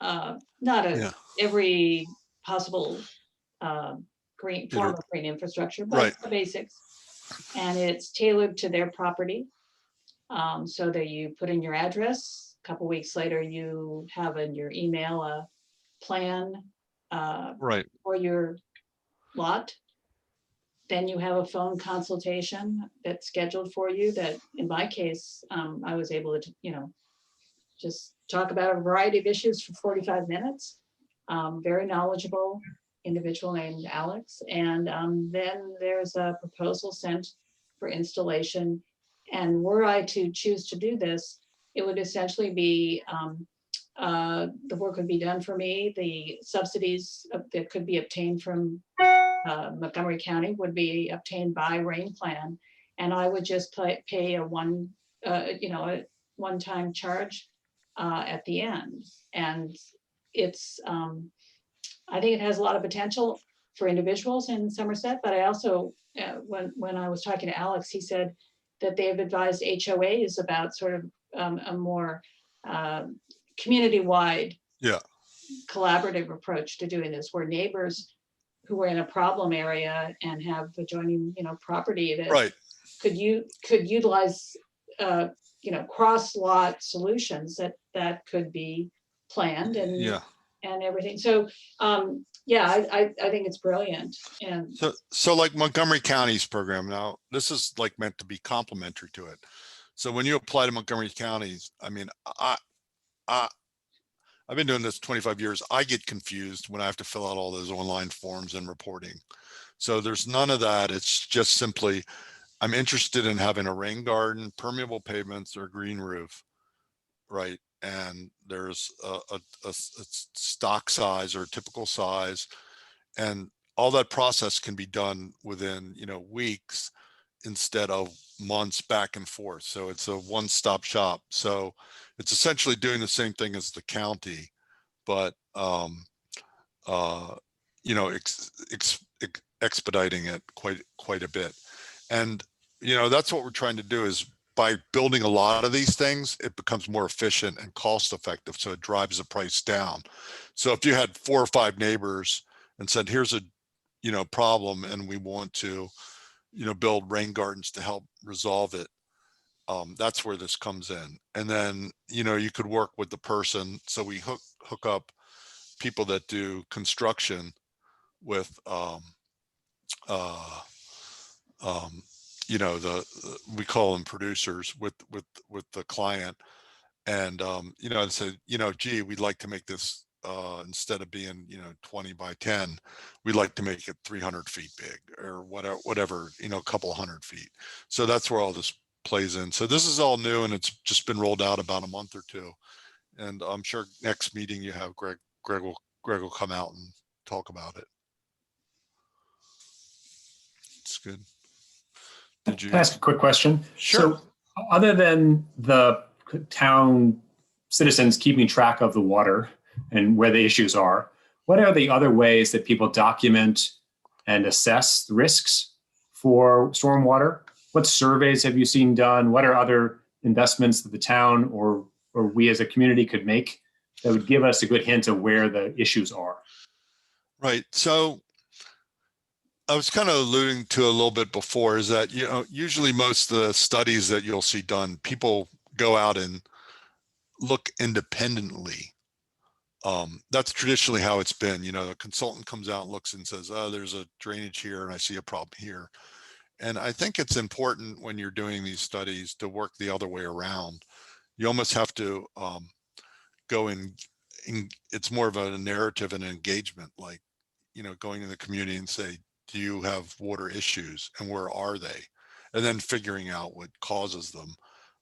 not Yeah. every possible green form It'll- of green infrastructure, but Right. the basics. And it's tailored to their property, so that you put in your address. A couple weeks later, you have in your email a plan Right. for your lot. Then you have a phone consultation that's scheduled for you that, in my case, I was able to, just talk about a variety of issues for 45 minutes. Very knowledgeable individual named Alex. And then there's a proposal sent for installation. And were I to choose to do this, it would essentially be, the work would be done for me. The subsidies that could be obtained from Montgomery County would be obtained by Rain Plan. And I would just pay a one-time charge at the end. And it's, I think it has a lot of potential for individuals in Somerset, but I also, when I was talking to Alex, he said that they have advised HOAs about sort of a more community-wide Yeah. collaborative approach to doing this, where neighbors who are in a problem area and have adjoining, property that Right. could utilize, cross lot solutions that could be planned and Yeah. and everything. So, I think it's brilliant. And So like Montgomery County's program, now this is like meant to be complementary to it. So when you apply to Montgomery County's, I mean, I've been doing this 25 years. I get confused when I have to fill out all those online forms and reporting. So there's none of that. It's just simply, I'm interested in having a rain garden, permeable pavements, or green roof, right? And there's a stock size or typical size, and all that process can be done within, weeks instead of months back and forth. So it's a one-stop shop. So it's essentially doing the same thing as the county, but expediting it quite a bit. And that's what we're trying to do, is by building a lot of these things, it becomes more efficient and cost effective. So it drives the price down. So if you had 4 or 5 neighbors and said, here's a problem, and we want to build rain gardens to help resolve it, that's where this comes in. And then you could work with the person. So we hook up people that do construction with we call them producers, with the client, and and say, gee, we'd like to make this, instead of being 20 by 10, we'd like to make it 300 feet big, or whatever, a couple hundred feet. So that's where all this plays in. So this is all new, and it's just been rolled out about a month or two, And I'm sure next meeting you have Greg will come out and talk about it. It's good. Did you? Can I ask a quick question? Sure. So other than the town citizens keeping track of the water and where the issues are, what are the other ways that people document and assess the risks for stormwater? What surveys have you seen done? What are other investments that the town or we as a community could make that would give us a good hint of where the issues are? Right. So I was kind of alluding to a little bit before is that, usually most of the studies that you'll see done, people go out and look independently. That's traditionally how it's been. The consultant comes out and looks and says, oh, there's a drainage here and I see a problem here. And I think it's important when you're doing these studies to work the other way around. You almost have to go in, it's more of a narrative and engagement, like, going in the community and say, do you have water issues and where are they? And then figuring out what causes them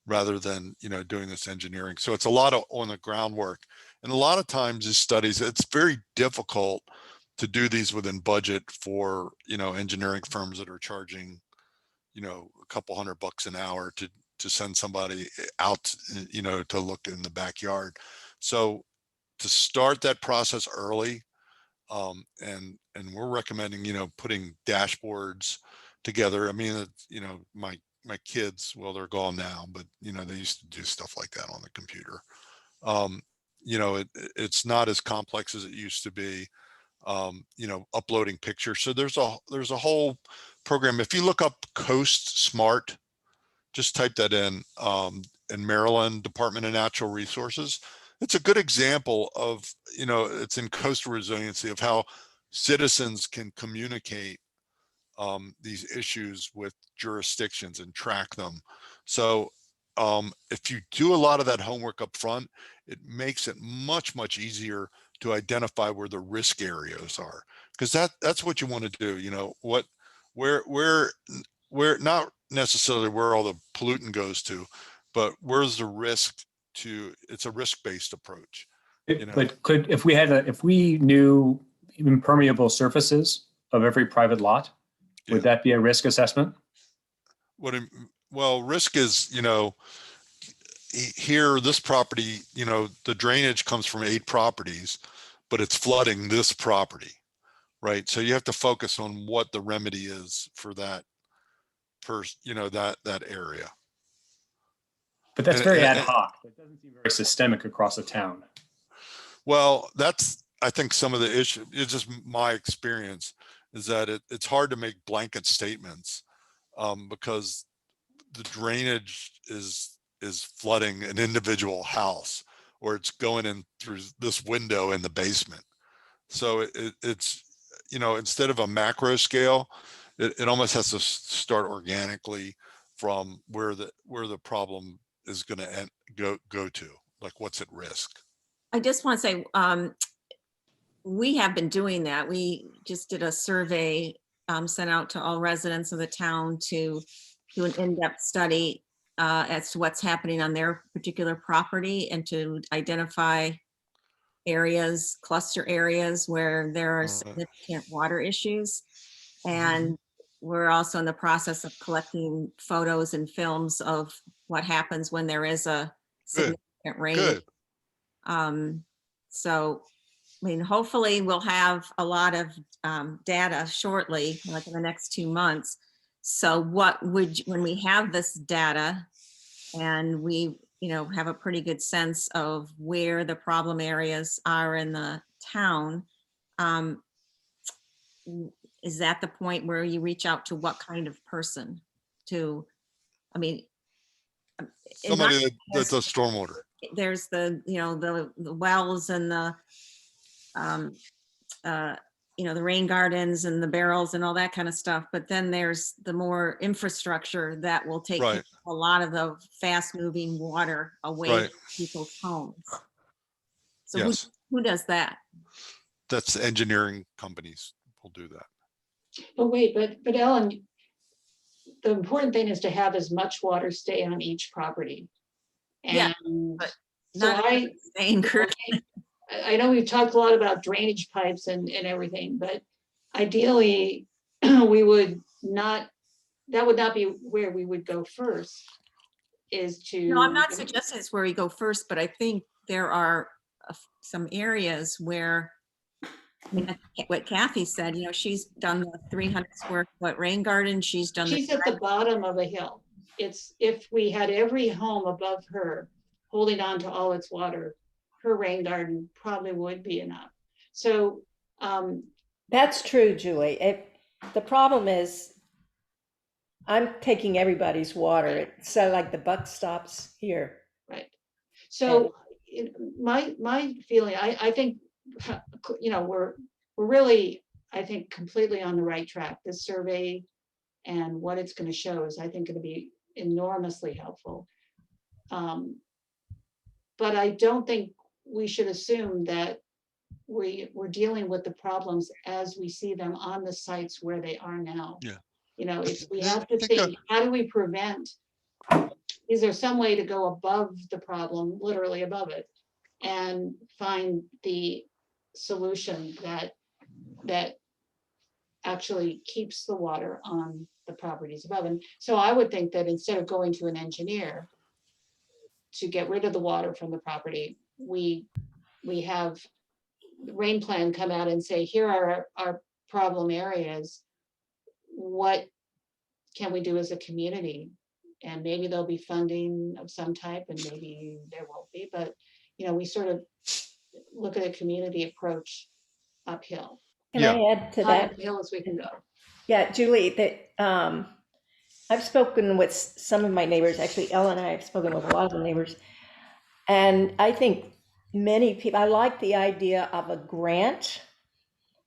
rather than, doing this engineering. So it's a lot of on the groundwork. And a lot of times these studies, it's very difficult to do these within budget for, engineering firms that are charging, a couple $100 an hour to send somebody out, to look in the backyard. So to start that process early, and we're recommending, putting dashboards together. I mean, my kids, well, they're gone now, but they used to do stuff like that on the computer. It's not as complex as it used to be. Uploading pictures. So there's a whole program. If you look up Coast Smart, just type that in Maryland Department of Natural Resources. It's a good example of, it's in coastal resiliency of how citizens can communicate these issues with jurisdictions and track them. So if you do a lot of that homework up front, it makes it much, much easier to identify where the risk areas are, because that's what you want to do. Where not necessarily where all the pollutant goes to, but where's the risk to, it's a risk-based approach. But if we knew impermeable surfaces of every private lot, would that be a risk assessment? Well, risk is, here, this property, the drainage comes from 8 properties, but it's flooding this property, right? So you have to focus on what the remedy is for that that area. But that's very ad hoc. It doesn't seem very systemic across the town. Well, that's, I think some of the issue, it's just my experience, is that it's hard to make blanket statements because the drainage is flooding an individual house, or it's going in through this window in the basement. So it's, instead of a macro scale, it almost has to start organically from where the problem is going to go to, like what's at risk. I just want to say, we have been doing that. We just did a survey sent out to all residents of the town to do an in-depth study as to what's happening on their particular property and to identify areas, cluster areas where there are significant water issues. And we're also in the process of collecting photos and films of what happens when there is a significant rain. So, I mean, hopefully we'll have a lot of data shortly, like in the next 2 months. So when we have this data and we, have a pretty good sense of where the problem areas are in the town, is that the point where you reach out to what kind of person to, Somebody that does stormwater. There's the wells and the the rain gardens and the barrels and all that kind of stuff. But then there's the more infrastructure that will take a lot of the fast moving water away from people's homes. So yes. who does that? That's engineering companies will do that. But wait, but Ellen, the important thing is to have as much water stay on each property. And but So Not saying, Kurt. I know we've talked a lot about drainage pipes and everything, but ideally, we would not, that would not be where we would go first, is to. No, I'm not suggesting it's where we go first, but I think there are some areas where, I mean, what Kathy said, you know, she's done the 300 square foot rain garden. She's done She's at the bottom of a hill. It's, if we had every home above her holding on to all its water, her rain garden probably would be enough. So That's true, Julie. The problem is I'm taking everybody's water. So like the buck stops here. right. So my feeling, I think, you know, we're really, I think, completely on the right track. This survey and what it's going to show is, I think, going to be enormously helpful. But I don't think we should assume that we're dealing with the problems as we see them on the sites where they are now. Yeah. You know, we have to think, how do we prevent? Is there some way to go above the problem, literally above it, and find the solution that actually keeps the water on the properties above? And so I would think that instead of going to an engineer to get rid of the water from the property, we have the rain plan come out and say, here are our problem areas. What can we do as a community? And maybe there'll be funding of some type, and maybe there won't be, but you know, we sort of look at a community approach uphill. Can I add to that? Uphill as we can go. Yeah, Julie, that I've spoken with some of my neighbors. Actually, Ella and I have spoken with a lot of the neighbors. And I think many people, I like the idea of a grant.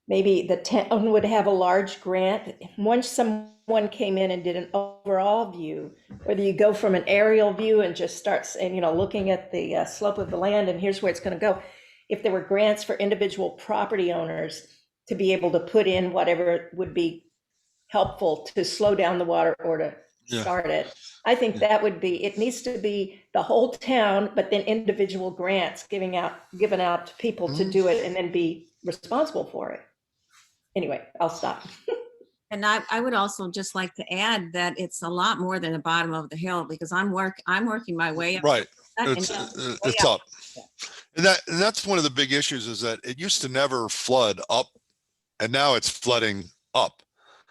Maybe the town would have a large grant. Once someone came in and did an overall view, whether you go from an aerial view and just start saying, you know, looking at the slope of the land and here's where it's going to go. If there were grants for individual property owners to be able to put in whatever would be helpful to slow down the water or to start it. I think that would be, it needs to be the whole town, but then individual grants given out to people to do it and then be responsible for it. Anyway, I'll stop. And I would also just like to add that it's a lot more than the bottom of the hill, because I'm working my way up. Right. It's up. And that's one of the big issues, is that it used to never flood up, and now it's flooding up.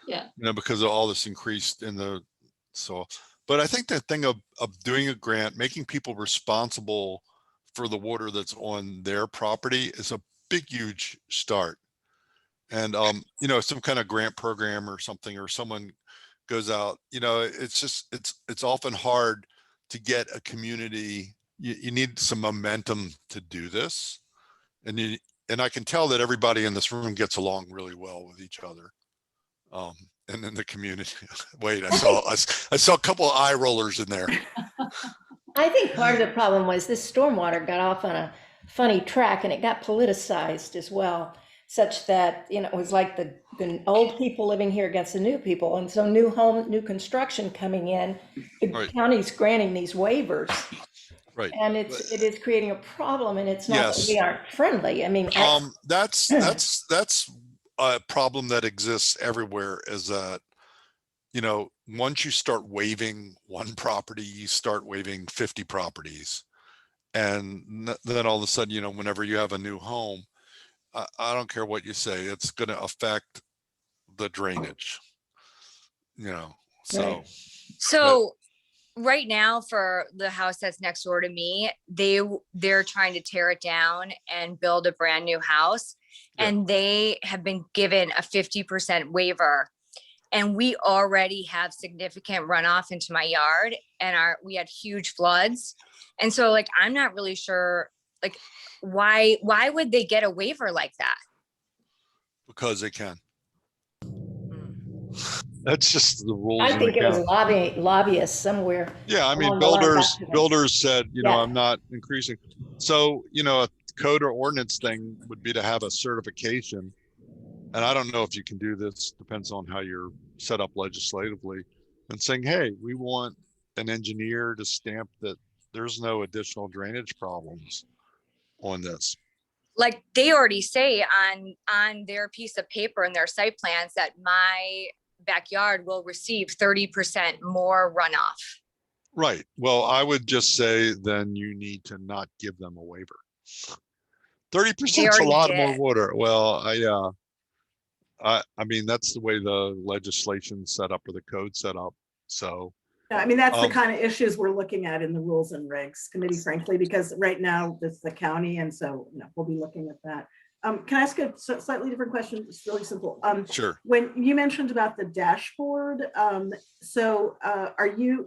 Yeah. You know, because of all this increased in the soil. But I think that thing of doing a grant, making people responsible for the water that's on their property is a big, huge start. And, you know, some kind of grant program or something, or someone goes out, you know, it's just, it's often hard to get a community. You need some momentum to do this. And I can tell that everybody in this room gets along really well with each other. And in the community. Wait, I saw a couple of eye rollers in there. I think part of the problem was this stormwater got off on a funny track and it got politicized as well, such that, you know, it was like the old people living here against the new people. And so new construction coming in, the county's granting these waivers. Right. And it is creating a problem, and it's not that we aren't friendly. I mean, that's a problem that exists everywhere, is that, you know, once you start waiving one property, you start waiving 50 properties. And then all of a sudden, you know, whenever you have a new home, I don't care what you say, it's going to affect the drainage, you know, so. Right now, for the house that's next door to me, they're trying to tear it down and build a brand new house. And they have been given a 50% waiver. And we already have significant runoff into my yard, and we had huge floods. And so, like, I'm not really sure, like, why would they get a waiver like that? Because they can. That's just the rules. I think it was lobbyists somewhere. Yeah, I mean, builders said, you know, I'm not increasing. So, you know, a code or ordinance thing would be to have a certification. And I don't know if you can do this, depends on how you're set up legislatively, and saying, hey, we want an engineer to stamp that there's no additional drainage problems on this. Like they already say on their piece of paper and their site plans that my backyard will receive 30% more runoff. Right. Well, I would just say then you need to not give them a waiver. 30% is a already lot more did. water. Well, I mean, that's the way the legislation's set up or the code set up. So, Yeah, I mean, that's the Um, kind of issues we're looking at in the Rules and Regs Committee, frankly, because right now it's the county, and so we'll be looking at that. Can I ask a slightly different question? It's really simple. sure. When you mentioned about the dashboard, do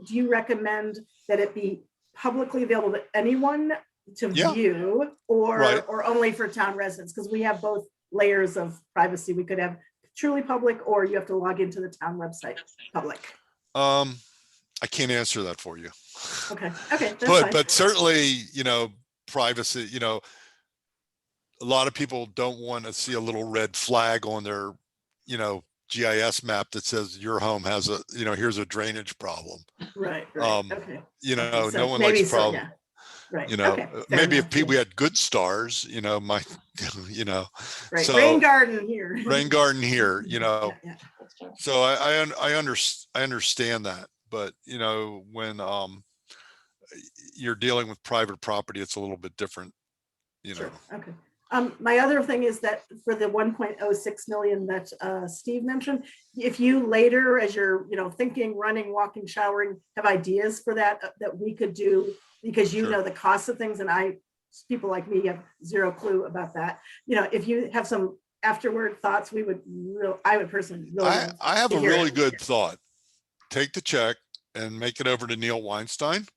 you recommend that it be publicly available to anyone to Yeah. view, or Right. or only for town residents? Because we have both layers of privacy. We could have truly public, or you have to log into the town website public. I can't answer that for you. Okay, that's fine. But certainly, privacy, a lot of people don't want to see a little red flag on their, GIS map that says your home has here's a drainage problem. Right. Okay. So No one maybe likes so, problem. yeah. Right. Maybe enough, if people had good stars, might, Right. so Rain garden here. rain garden here, Yeah. So I understand that, but when you're dealing with private property, it's a little bit different, Sure. Okay. My other thing is that for the 1.06 million that Steve mentioned, if you later, as you're thinking, running, walking, showering, have ideas for that we could do, because Sure. know the cost of things, and people like me have zero clue about that. If you have some afterward thoughts, I would personally really love I have to a hear really it. good thought. Take the check and make it over to Neil Weinstein.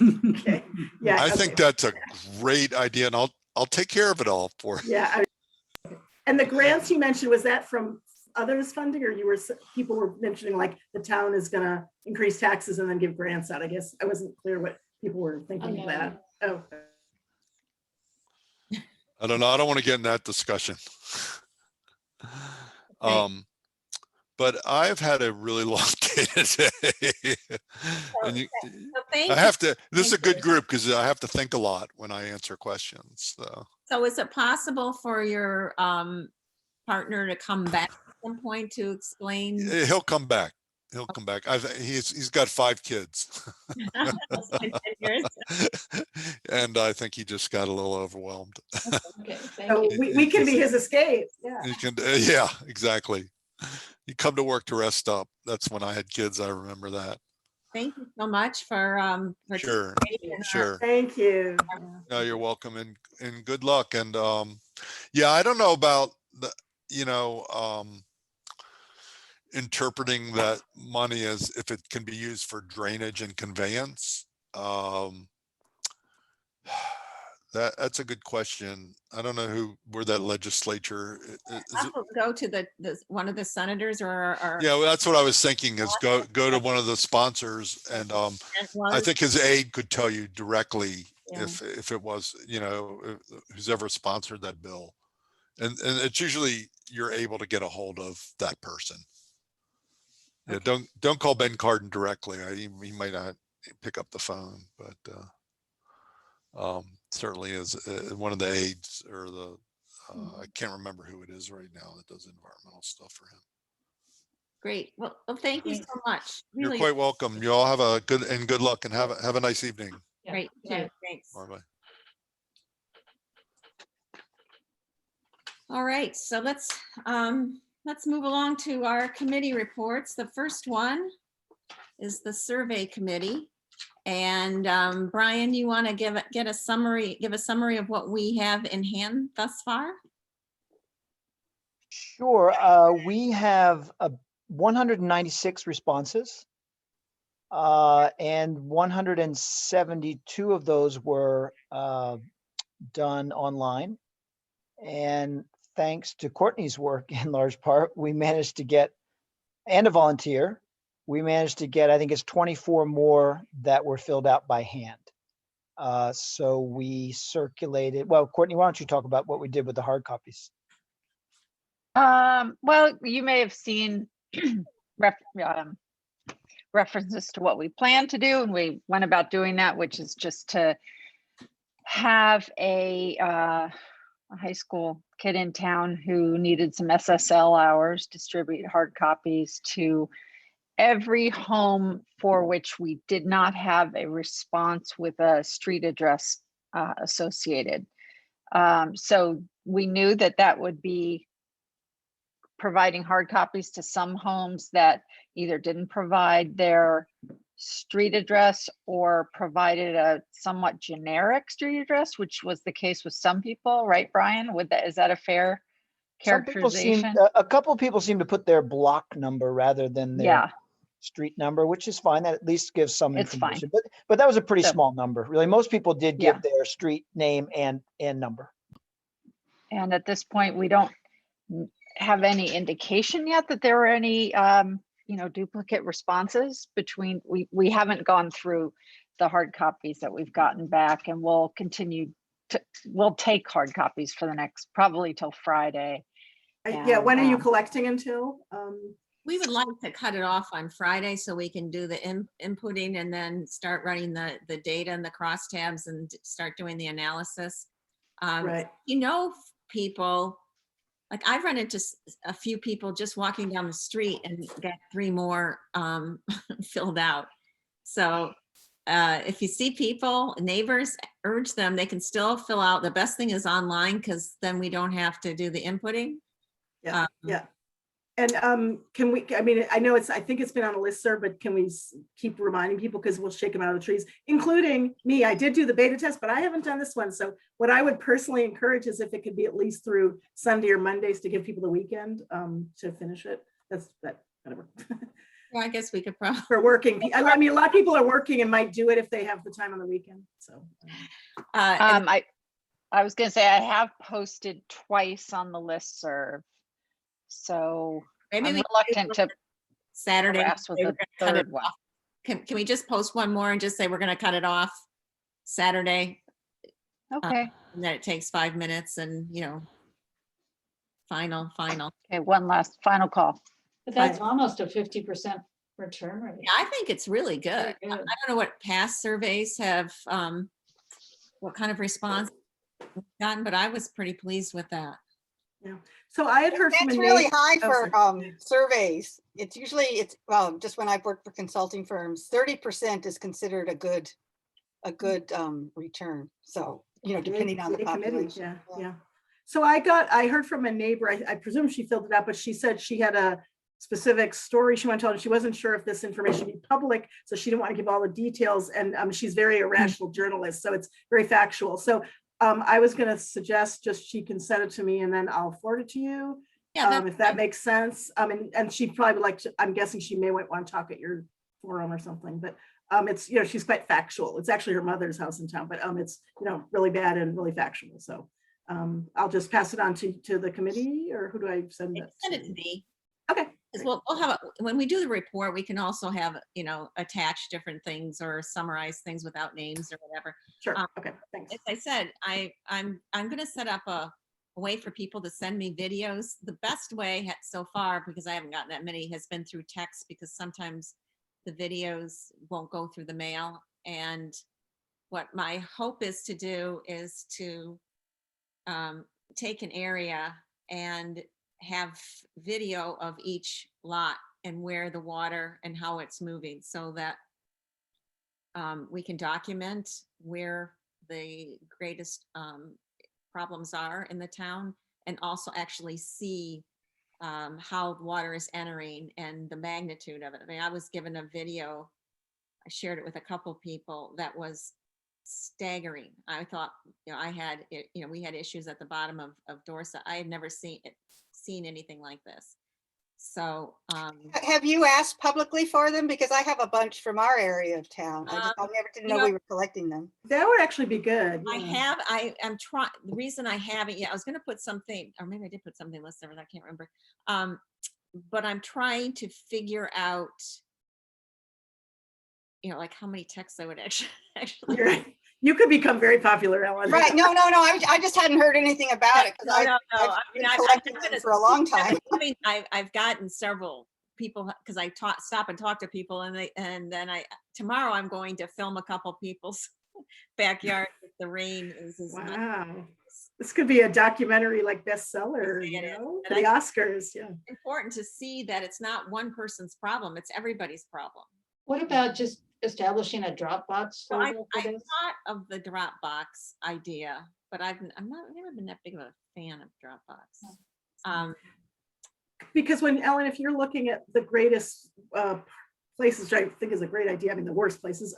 Okay. Yeah. I okay. think that's a great idea, and I'll take care of it all for you. Yeah. And the grants you mentioned, was that from others funding, or people were mentioning like the town is going to increase taxes and then give grants out? I guess I wasn't clear what people were thinking of that. Oh. I don't know. I don't want to get in that discussion. But I've had a really long day today. And I have to, this is a good group because I have to think a lot when I answer questions. So is it possible for your partner to come back at some point to explain? He'll come back. He'll come back. He's got 5 kids. And I think he just got a little overwhelmed. Okay, thank So you. we can be his escape. Yeah. You can, yeah, exactly. You come to work to rest up. That's when I had kids. I remember that. Thank you so much for Sure. Sure. Thank you. No, you're welcome, and good luck. And yeah, I don't know about the, interpreting that money as if it can be used for drainage and conveyance. That's a good question. I don't know where that legislature is. Go to the one of the senators or Yeah, well, that's what I was thinking, is go to one of the sponsors, and I think his aide could tell you directly if it was, who's ever sponsored that bill. And it's usually you're able to get a hold of that person. Yeah, don't call Ben Cardin directly. He might not pick up the phone, but certainly is one of the aides, or the I can't remember who it is right now that does environmental stuff for him. Great. Well, thank you so much. You're Really quite welcome. You all have a good luck, and have a nice evening. great. Yeah. Thanks. Bye-bye. All right, so let's move along to our committee reports. The first one is the survey committee. And Brian, you want to give a summary of what we have in hand thus far? Sure. We have 196 responses, and 172 of those were done online. And thanks to Courtney's work in large part, we managed to get, and a volunteer, we managed to get, I think it's 24 more that were filled out by hand. So we circulated, well, Courtney, why don't you talk about what we did with the hard copies? Well, you may have seen references to what we plan to do, and we went about doing that, which is just to have a high school kid in town who needed some SSL hours, distribute hard copies to every home for which we did not have a response with a street address associated. So we knew that that would be providing hard copies to some homes that either didn't provide their street address or provided a somewhat generic street address, which was the case with some people, right, Brian? Is that a fair Some people characterization? a couple of people seem to put their block number rather than their Yeah, street number, which is fine. That at least gives some it's fine. information. But that was a pretty So- small number. Really, most people did Yeah. give their street name and number. And at this point, we don't have any indication yet that there were any, duplicate responses between, we haven't gone through the hard copies that we've gotten back, and we'll we'll take hard copies for the next, probably till Friday. Yeah, when are you collecting until? We would like to cut it off on Friday so we can do the inputting and then start running the data and the crosstabs and start doing the analysis. Right. People, like I've run into a few people just walking down the street and got 3 more filled out. So if you see people, neighbors, urge them, they can still fill out. The best thing is online, because then we don't have to do the inputting. Yeah, yeah. And can we, I mean, I think it's been on a listserv, but can we keep reminding people, because we'll shake them out of the trees, including me. I did do the beta test, but I haven't done this one. So what I would personally encourage is if it could be at least through Sunday or Mondays to give people the weekend to finish it. Whatever. Well, I guess we could probably. For working, I mean, a lot of people are working and might do it if they have the time on the weekend, so. I was gonna say, I have posted twice on the listserv. So Maybe I'm we reluctant to Saturday. harass with say the we're gonna cut it third one. off. Can we just post one more and just say we're gonna cut it off Saturday? Okay. And that it takes 5 minutes and, final. Okay, one last final call. But that's almost a 50% return rate. Yeah, I think it's really good. Very I good. don't know what past surveys have, what kind of response we've gotten, but I was pretty pleased with that. Yeah. So I had heard from That's a really neighbor- high Oh, for sorry. surveys. It's usually, just when I've worked for consulting firms, 30% is considered a good return. So, depending on the City committee, population. yeah. So I heard from a neighbor, I presume she filled it out, but she said she had a specific story she wanted to tell, and she wasn't sure if this information would be public, so she didn't want to give all the details, and she's very a rational journalist, so it's very factual. So I was going to suggest just she can send it to me and then I'll forward it to you. Yeah, If that makes sense. And she probably would like to, I'm guessing she may want to talk at your forum or something, but it's, she's quite factual. It's actually her mother's house in town, but it's, really bad and really factual. So I'll just pass it on to the committee, or who do I send it? Send it to me. Okay. Because we'll have, when we do the report, we can also have, attach different things or summarize things without names or whatever. Sure. Okay. Thanks. As I said, I'm going to set up a way for people to send me videos. The best way so far, because I haven't gotten that many, has been through text, because sometimes the videos won't go through the mail. And what my hope is to do is to take an area and have video of each lot and where the water and how it's moving, so that we can document where the greatest problems are in the town, and also actually see how water is entering and the magnitude of it. I mean, I was given a video, I shared it with a couple people, that was staggering. I thought, I had it, we had issues at the bottom of Dorset. I had never seen anything like this. So Have you asked publicly for them? Because I have a bunch from our area of town. I didn't know we were collecting them. That would actually be good. I'm trying, the reason I haven't yet, I was going to put something, or maybe I did put something listed, but I can't remember. But I'm trying to figure out, like how many texts I would actually. You could become very popular, Ellen. Right. No. I just hadn't heard anything about it, because I've been collecting them for a long time. I've gotten several people, because I stop and talk to people, and then tomorrow I'm going to film a couple people's backyard if the rain is not. Wow. This could be a documentary like bestseller, you It is. know, And for the I- Oscars. Yeah. Important to see that it's not one person's problem, it's everybody's problem. What about just establishing a Dropbox So I folder for this? thought of the Dropbox idea, but I've never been that big of a fan of Dropbox. Because when, Ellen, if you're looking at the greatest places, which I think is a great idea, I mean, the worst places,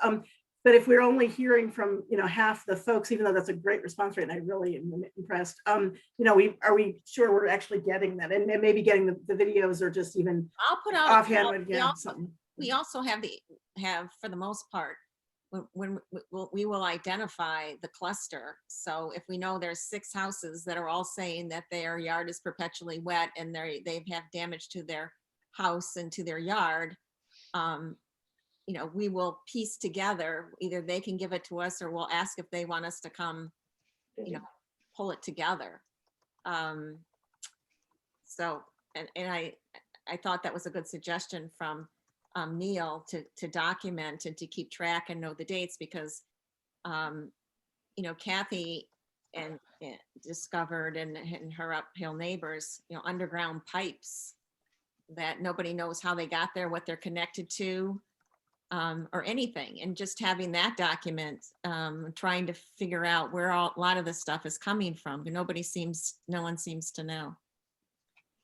but if we're only hearing from, you know, half the folks, even though that's a great response rate, and I really am impressed, you know, are we sure we're actually getting that? And maybe getting the videos or just even I'll put out offhand we would get also, something. we also have for the most part, when we will identify the cluster. So if we know there's 6 houses that are all saying that their yard is perpetually wet and they have damage to their house and to their yard, you know, we will piece together, either they can give it to us or we'll ask if they want us to come, you know, pull it together. So, and I thought that was a good suggestion from Neil to document and to keep track and know the dates, because, you know, Kathy and discovered and her uphill neighbors, you know, underground pipes that nobody knows how they got there, what they're connected to, or anything. And just having that document, trying to figure out where a lot of this stuff is coming from. No one seems to know,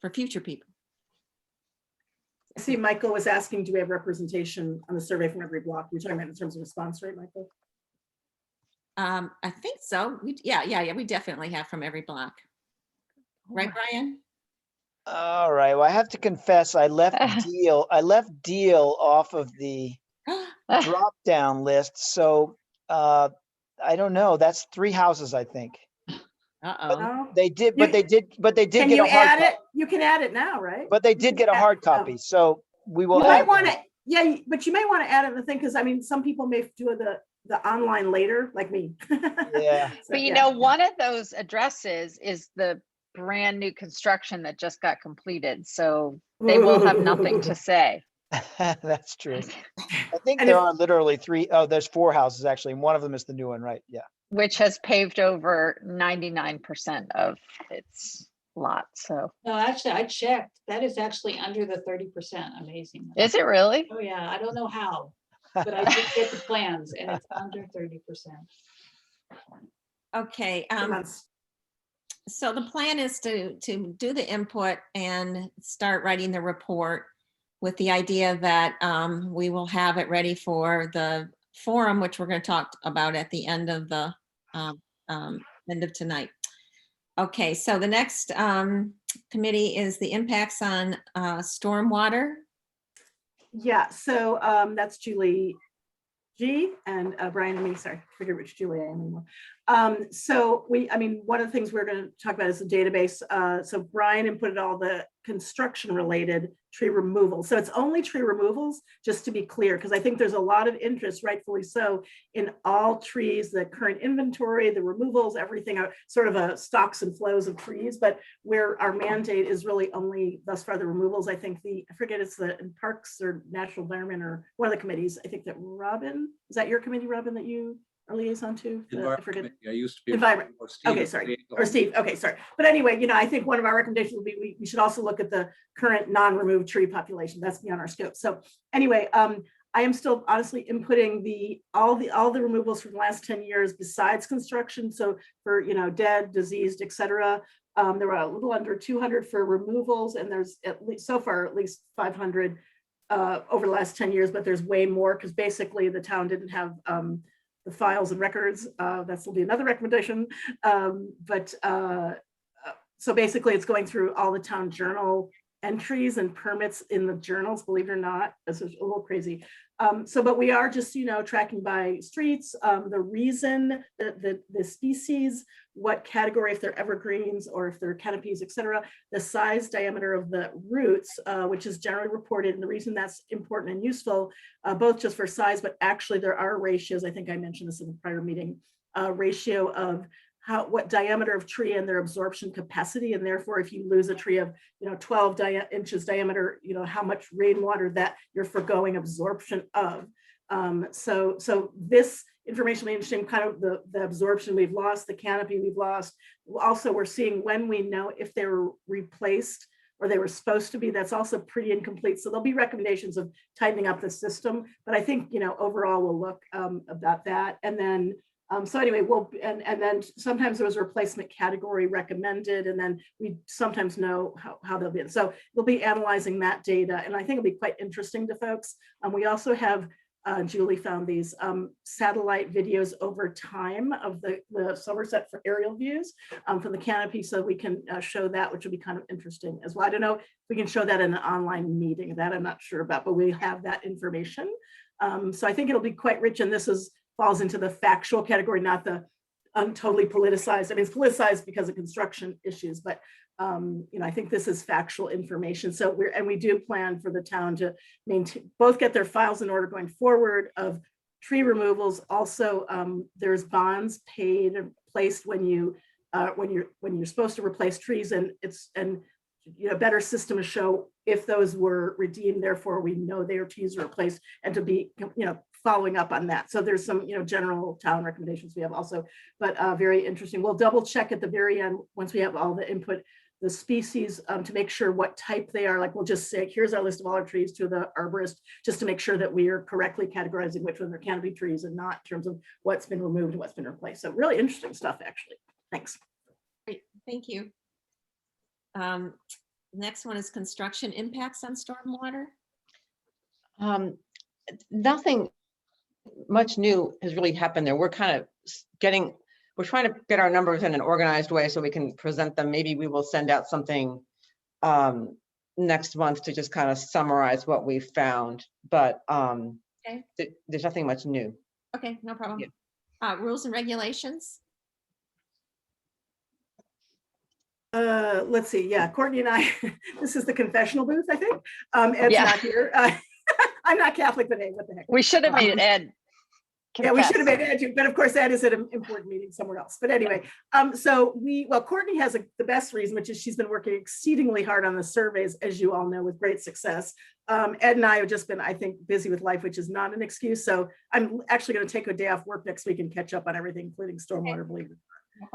for future people. I see Michael was asking, do we have representation on the survey from every block? You're talking about in terms of response rate, Michael? I think so. Yeah. We definitely have from every block. Right, Brian? All right, well, I have to confess, I left Deal off of the drop-down list, so I don't know, that's 3 houses, I think. Uh-oh. No? They did You- get Can you a hard add copy. it? You can add it now, right? But they did get a hard copy, so we will You add might it. want to, yeah, but you may want to add it in the thing, because I mean, some people may do the online later, like me. Yeah. So, But you yeah. know, one of those addresses is the brand new construction that just got completed. So they will have nothing to say. That's true. I think And there if- are literally 3, oh, there's 4 houses actually, and one of them is the new one, right? Yeah. Which has paved over 99% of its lot. So No, actually, I checked. That is actually under the 30%. Amazing. is it really? Oh, yeah. I don't know how, but I did get the plans and it's under 30%. Okay. 2 months. So the plan is to do the input and start writing the report, with the idea that we will have it ready for the forum, which we're going to talk about at the end of the end of tonight. Okay, so the next committee is the impacts on stormwater. Yeah, so that's Julie G and Brian and me, sorry, I forget which Julie I am anymore. So one of the things we're going to talk about is the database. So Brian inputted all the construction related tree removal. So it's only tree removals, just to be clear, because I think there's a lot of interest, rightfully so, in all trees, the current inventory, the removals, everything are sort of a stocks and flows of trees, but where our mandate is really only thus far the removals. I think I forget, it's the in Parks or Natural Environment or one of the committees. I think that Robin, is that your committee, Robin, that you are liaison to? I forget. I used to be. Environment. or Steve Okay, is sorry. liaison. Or Steve, okay, sorry. But anyway, I think one of our recommendations would be we should also look at the current non-removed tree population. That's beyond our scope. So anyway, I am still honestly inputting all the removals from the last 10 years besides construction. So for, dead, diseased, et cetera. There were a little under 200 for removals, and there's at least 500 over the last 10 years, but there's way more because basically the town didn't have the files and records. That will be another recommendation. So basically it's going through all the town journal entries and permits in the journals, believe it or not. This is a little crazy. But we are just, tracking by streets, the reason, the species, what category, if they're evergreens or if they're canopies, et cetera, the size, diameter of the roots, which is generally reported. And the reason that's important and useful, both just for size, but actually there are ratios. I think I mentioned this in the prior meeting, ratio of what diameter of tree and their absorption capacity, and therefore if you lose a tree of 12 inches diameter, how much rainwater that you're foregoing absorption of. So this information will be interesting, kind of the absorption we've lost, the canopy we've lost. Also, we're seeing when we know if they were replaced or they were supposed to be. That's also pretty incomplete. So there'll be recommendations of tightening up the system. But I think, overall we'll look about that. And then, so anyway, and then sometimes there was a replacement category recommended, and then we sometimes know how they'll be. So we'll be analyzing that data. And I think it'll be quite interesting to folks. We also have, Julie found these satellite videos over time of the Somerset for aerial views from the canopy, so we can show that, which will be kind of interesting as well. I don't know if we can show that in an online meeting, that I'm not sure about, but we have that information. So I think it'll be quite rich, and this falls into the factual category, not the totally politicized. I mean, it's politicized because of construction issues, but I think this is factual information. So we do plan for the town to both get their files in order going forward of tree removals. Also, there's bonds paid and placed when you're supposed to replace trees, and better system to show if those were redeemed. Therefore, we know their trees are replaced, and to be following up on that. So there's some general town recommendations we have also, but very interesting. We'll double check at the very end once we have all the input, the species, to make sure what type they are. Like, we'll just say, here's our list of all our trees to the arborist, just to make sure that we are correctly categorizing which ones are canopy trees and not in terms of what's been removed and what's been replaced. So really interesting stuff, actually. Thanks. Great, thank you. Next one is construction impacts on stormwater. Nothing much new has really happened there. We're trying to get our numbers in an organized way so we can present them. Maybe we will send out something next month to just kind of summarize what we found, but Okay. There's nothing much new. Okay, no problem. Yeah. Rules and regulations. Let's see. Yeah, Courtney and I, this is the confessional booth, I think. Ed's Yeah. not here. I'm not Catholic, but hey, what the heck. We should have made it Ed. Yeah, we should have made Ed, but of course Ed is at an important meeting somewhere else. But anyway, Courtney has the best reason, which is she's been working exceedingly hard on the surveys, as you all know, with great success. Ed and I have just been, I think, busy with life, which is not an excuse. So I'm actually going to take a day off work next week and catch up on everything, including stormwater, believe it.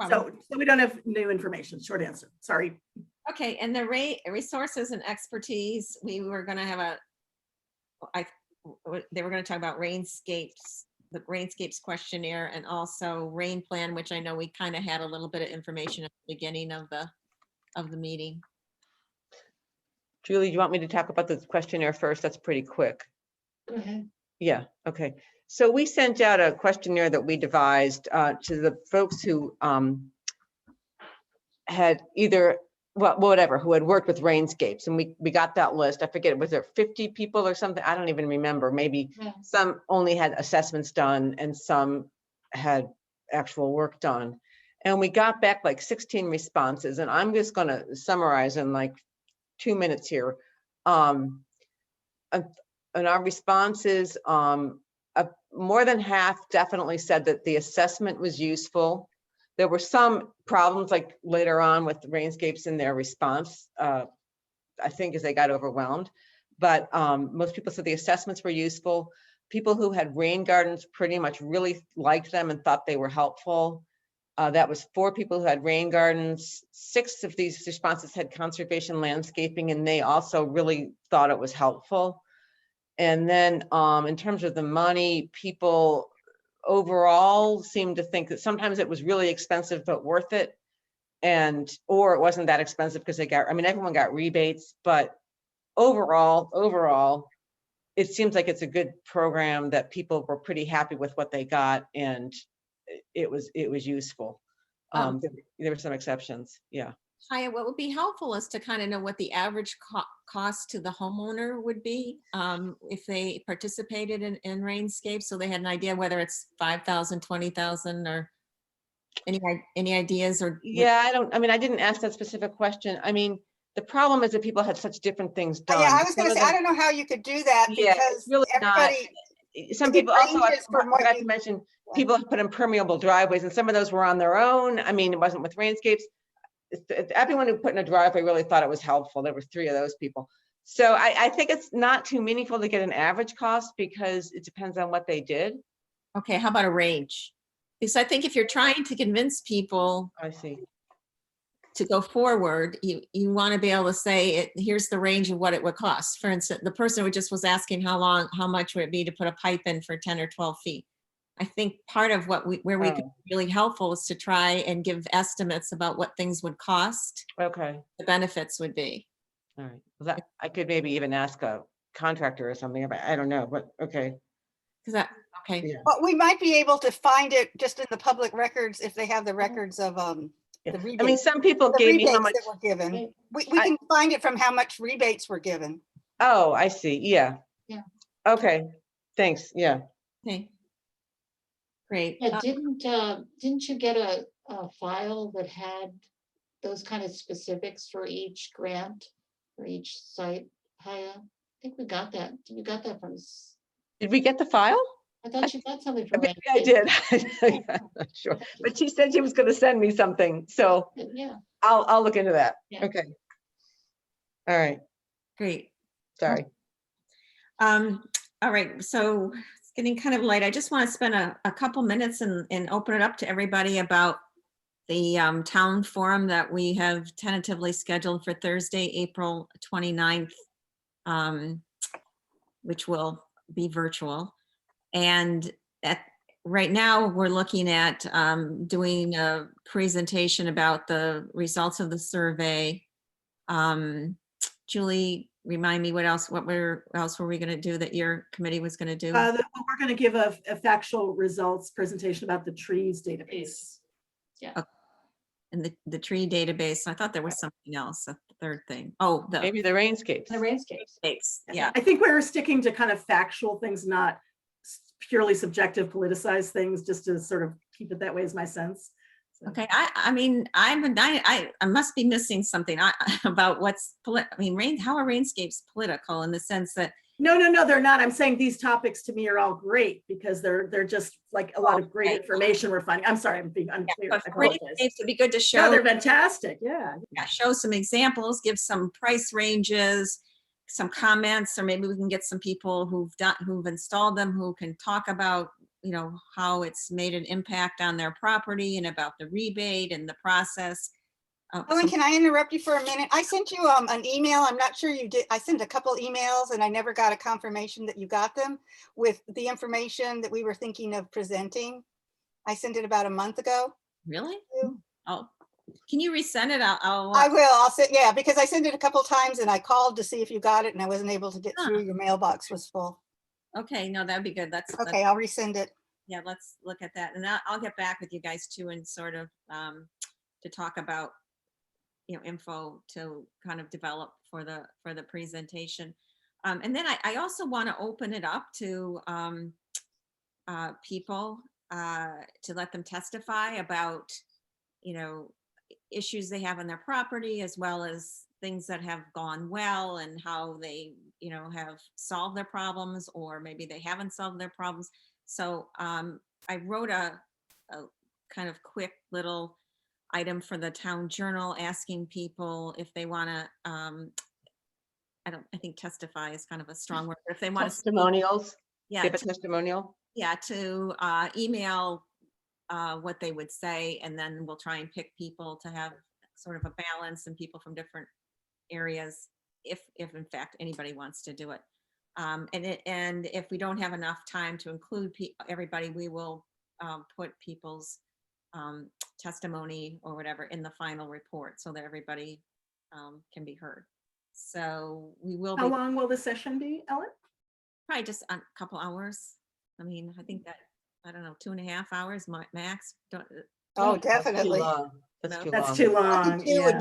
So we don't have new information, short answer, sorry. Okay, and the resources and expertise, we were going to have they were going to talk about rainscapes, the rainscapes questionnaire, and also rain plan, which I know we kind of had a little bit of information at the beginning of the meeting. Julie, do you want me to talk about the questionnaire first? That's pretty quick. Go ahead. Yeah, okay. So we sent out a questionnaire that we devised to the folks who had either, who had worked with rainscapes, and we got that list. I forget, was there 50 people or something? I don't even remember. Maybe some only had assessments done and some had actual work done. And we got back like 16 responses, and I'm just going to summarize in like 2 minutes here. And our responses, more than half definitely said that the assessment was useful. There were some problems like later on with the rainscapes in their response, I think, as they got overwhelmed. But most people said the assessments were useful. People who had rain gardens pretty much really liked them and thought they were helpful. That was 4 people who had rain gardens. 6 of these responses had conservation landscaping, and they also really thought it was helpful. And then in terms of the money, people overall seemed to think that sometimes it was really expensive but worth it, or it wasn't that expensive because everyone got rebates, but overall it seems like it's a good program that people were pretty happy with what they got, and it was useful. There were some exceptions. Yeah. Hi, what would be helpful is to kind of know what the average cost to the homeowner would be if they participated in rainscape, so they had an idea whether it's 5,000, 20,000, or any ideas? Or yeah, I didn't ask that specific question. I mean, the problem is that people had such different things done. Yeah, I was going to say, I don't know how you could do that, Yeah, because really everybody, some It people also, I ranges from what forgot you- to mention, yeah. people have put impermeable driveways and some of those were on their own. I mean, it wasn't with Rainscapes. Everyone who put in a driveway really thought it was helpful. There were 3 of those people. So I think it's not too meaningful to get an average cost because it depends on what they did. Okay, how about a range? Because I think if you're trying to convince people I see. to go forward, you want to be able to say, here's the range of what it would cost. For instance, the person who just was asking how much would it be to put a pipe in for 10 or 12 feet. I think part of where we could be really helpful is to try and give estimates about what things would cost, Okay. the benefits would be. All right. Well, that, I could maybe even ask a contractor or something, but I don't know, but okay. Okay. Yeah. But we might be able to find it just in the public records if they have the records of the I rebates. mean, some people The gave me how rebates much. that were given. We can find it from how much rebates were given. Oh, I see. Yeah. Yeah. Okay. Thanks. Yeah. Okay. Great. Yeah, didn't you get a file that had those kind of specifics for each grant, for each site? Haya, I think we got that. You got that from, Did we get the file? I thought you got something from. Maybe I did. I'm not sure. But she said she was going to send me something. So Yeah. I'll look into that. Yeah. Okay. All right. Great. Sorry. All right, so it's getting kind of late. I just want to spend a couple minutes and open it up to everybody about the town forum that we have tentatively scheduled for Thursday, April 29th, which will be virtual. And right now we're looking at doing a presentation about the results of the survey. Julie, remind me what else were we going to do that your committee was going to do? We're going to give a factual results presentation about the trees database. Yeah. And the tree database. I thought there was something else, a third thing. Oh, Maybe the Rainscapes. The Rainscapes. Yeah. I think we're sticking to kind of factual things, not purely subjective politicized things, just to sort of keep it that way is my sense. So. Okay, I mean, I must be missing something about what's, how are Rainscapes political in the sense that? No, they're not. I'm saying these topics to me are all great because they're just like a lot of great information we're finding. I'm sorry, I'm being unclear. Yeah, Rainscapes would be good to show. No, they're fantastic. Yeah. Show some examples, give some price ranges, some comments, or maybe we can get some people who've installed them who can talk about, how it's made an impact on their property and about the rebate and the process. Ellen, can I interrupt you for a minute? I sent you an email. I'm not sure you did. I sent a couple emails and I never got a confirmation that you got them with the information that we were thinking of presenting. I sent it about a month ago. Really? Oh, can you resend it? I will. I'll send, yeah, because I sent it a couple times and I called to see if you got it and I wasn't able to get through. Your mailbox was full. Okay, no, that'd be good. Okay, I'll resend it. Yeah, let's look at that. And I'll get back with you guys too and sort of to talk about, info to kind of develop for the presentation. And then I also want to open it up to people to let them testify about, issues they have on their property, as well as things that have gone well and how they, have solved their problems, or maybe they haven't solved their problems. So I wrote a kind of quick little item for the town journal asking people if they want to, I think testify is kind of a strong word, but if they want testimonials, give a testimonial. Yeah, to email what they would say, and then we'll try and pick people to have sort of a balance and people from different areas, if in fact anybody wants to do it. And if we don't have enough time to include everybody, we will put people's testimony or whatever in the final report so that everybody can be heard. So we will. How long will the session be, Ellen? Probably just a couple hours. I mean, I think that, I don't know, 2.5 hours max. Oh, definitely. That's too long. Yeah.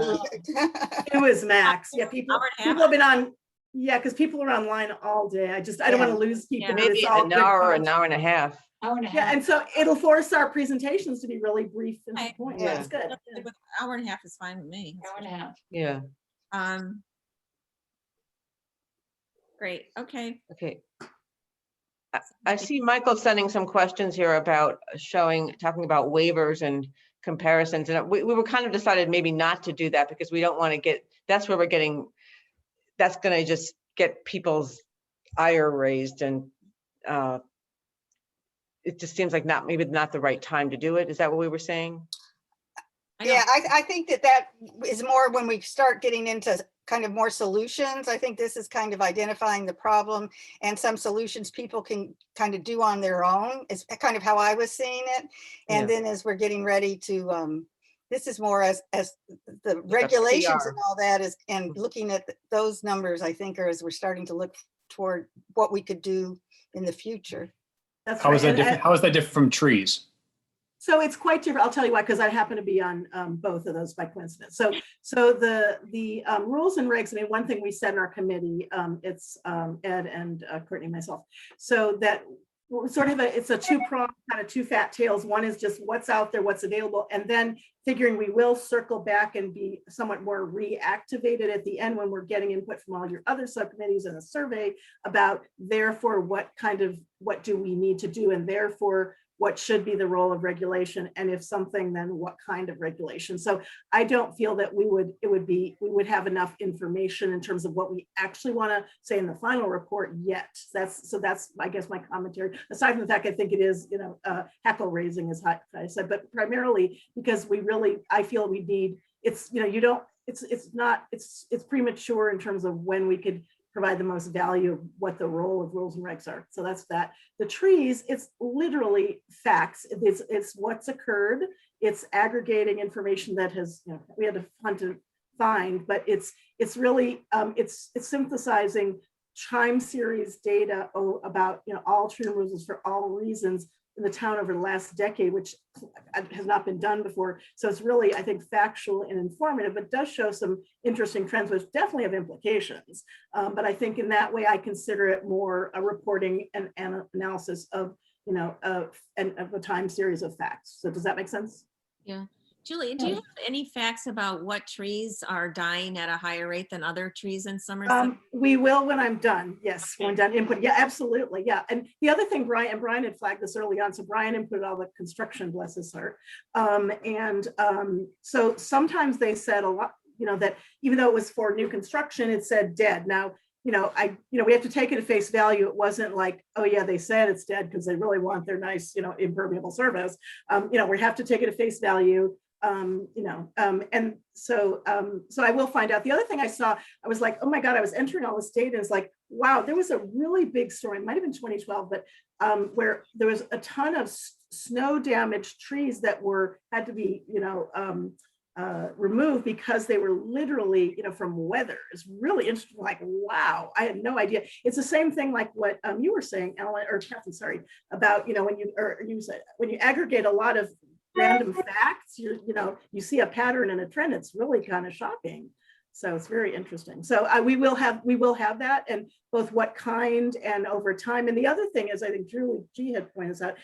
It was max. Yeah, people have been on. Yeah, because people are online all day. I don't want to lose people. Yeah, maybe an hour or an hour and a half. Yeah, and so it'll force our presentations to be really brief and to the point. Yeah. That's good. Hour and a half is fine with me. Hour and a half. Yeah. Great. Okay. Okay. I see Michael sending some questions here about talking about waivers and comparisons. And we were kind of decided maybe not to do that because we don't want to that's where that's going to just get people's ire raised. And it just seems like maybe not the right time to do it. Is that what we were saying? Yeah, I think that is more when we start getting into kind of more solutions. I think this is kind of identifying the problem and some solutions people can kind of do on their own. It's kind of how I was seeing it. And then as we're getting ready to, this is more as the regulations and all that is, and looking at those numbers, I think, are as we're starting to look toward what we could do in the future. That's How right. is that different? How is that different from trees? So it's quite different. I'll tell you why, because I happen to be on both of those by coincidence. So the rules and regs, I mean, one thing we said in our committee, it's Ed and Courtney and myself, so that sort of it's a two-pronged, kind of two fat tails. One is just what's out there, what's available, and then figuring we will circle back and be somewhat more reactivated at the end when we're getting input from all your other subcommittees in a survey about therefore what do we need to do, and therefore what should be the role of regulation, and if something, then what kind of regulation. So I don't feel that we would have enough information in terms of what we actually want to say in the final report yet. That's I guess my commentary. Aside from the fact I think it is, heckle raising, as I said, but primarily because I feel we need, it's premature in terms of when we could provide the most value of what the role of rules and regs are. So that's that. The trees, it's literally facts. It's what's occurred. It's aggregating information that has, we had to hunt and find, but it's really, it's synthesizing time series data about, all tree removals for all reasons in the town over the last decade, which has not been done before. So it's really, I think, factual and informative, but does show some interesting trends, which definitely have implications. But I think in that way, I consider it more a reporting and analysis of, of a time series of facts. So does that make sense? Yeah. Julie, do you have any facts about what trees are dying at a higher rate than other trees in Somerset? We will when I'm done. Yes, when I'm done input. Yeah, absolutely. Yeah. And the other thing, Brian had flagged this early on. So Brian inputted all the construction, bless his heart. So sometimes they said a lot, that even though it was for new construction, it said dead. Now, we have to take it at face value. It wasn't like, oh yeah, they said it's dead because they really want their nice, impermeable surface. We have to take it at face value. And so I will find out. The other thing I saw, I was like, oh my God, I was entering all this data. And it's like, wow, there was a really big story. It might've been 2012, but where there was a ton of snow damaged trees that had to be, removed because they were literally, from weather. It's really interesting. Like, wow, I had no idea. It's the same thing like what you were saying, Ellen, or Kathy, sorry, about, when you aggregate a lot of random facts, you see a pattern and a trend. It's really kind of shocking. So it's very interesting. So we will have that, and both what kind and over time. And the other thing is, I think Julie G had pointed out,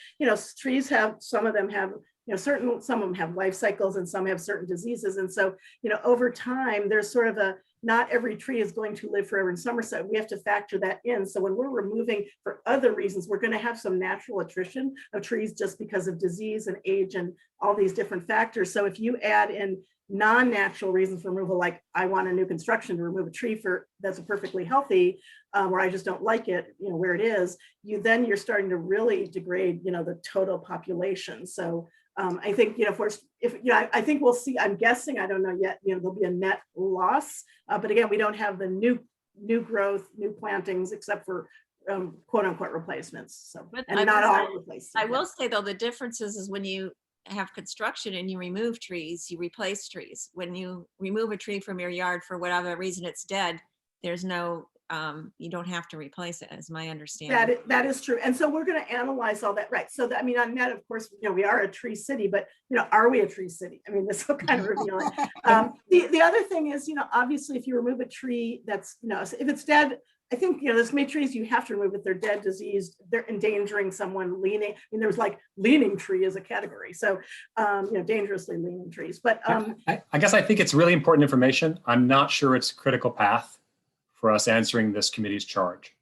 trees have, some of them have, some of them have life cycles and some have certain diseases. And so, over time, there's sort of not every tree is going to live forever in Somerset. We have to factor that in. So when we're removing for other reasons, we're going to have some natural attrition of trees just because of disease and age and all these different factors. So if you add in non-natural reasons for removal, like I want a new construction to remove a tree that's a perfectly healthy, where I just don't like it, where it is, you're starting to really degrade, the total population. So I think, I think we'll see, I'm guessing, I don't know yet, there'll be a net loss, but again, we don't have the new growth, new plantings, except for quote unquote replacements. So, and not all replaced. I will say though, the difference is when you have construction and you remove trees, you replace trees. When you remove a tree from your yard for whatever reason it's dead, there's no, you don't have to replace it, is my understanding. That is true. And so we're going to analyze all that. Right. So on that, of course, we are a tree city, but, are we a tree city? I mean, this will kind of reveal it. The other thing is, obviously, if you remove a tree that's, if it's dead, I think, there's many trees you have to remove if they're dead, diseased, they're endangering someone leaning. I mean, there's like leaning tree as a category. So, dangerously leaning trees. But I guess I think it's really important information. I'm not sure it's a critical path for us answering this committee's charge.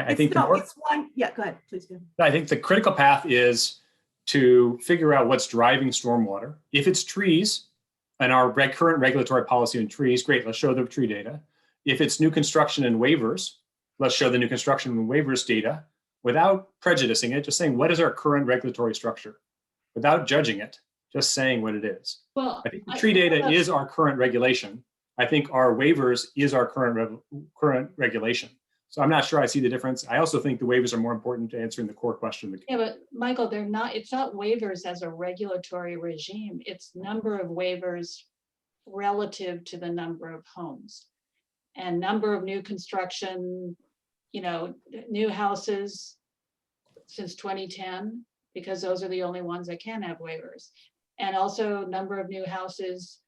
I think the No, more, it's one, yeah, go ahead, please do. I think the critical path is to figure out what's driving stormwater. If it's trees and our current regulatory policy on trees, great, let's show the tree data. If it's new construction and waivers, let's show the new construction and waivers data without prejudicing it, just saying, what is our current regulatory structure? Without judging it, just saying what it is. Well, I think the tree data is our current regulation. I think our waivers is our current regulation. So I'm not sure I see the difference. I also think the waivers are more important to answering the core question. yeah, but Michael, they're not, it's not waivers as a regulatory regime. It's number of waivers relative to the number of homes and number of new construction, you know, new houses since 2010, because those are the only ones that can have waivers. And also number of new houses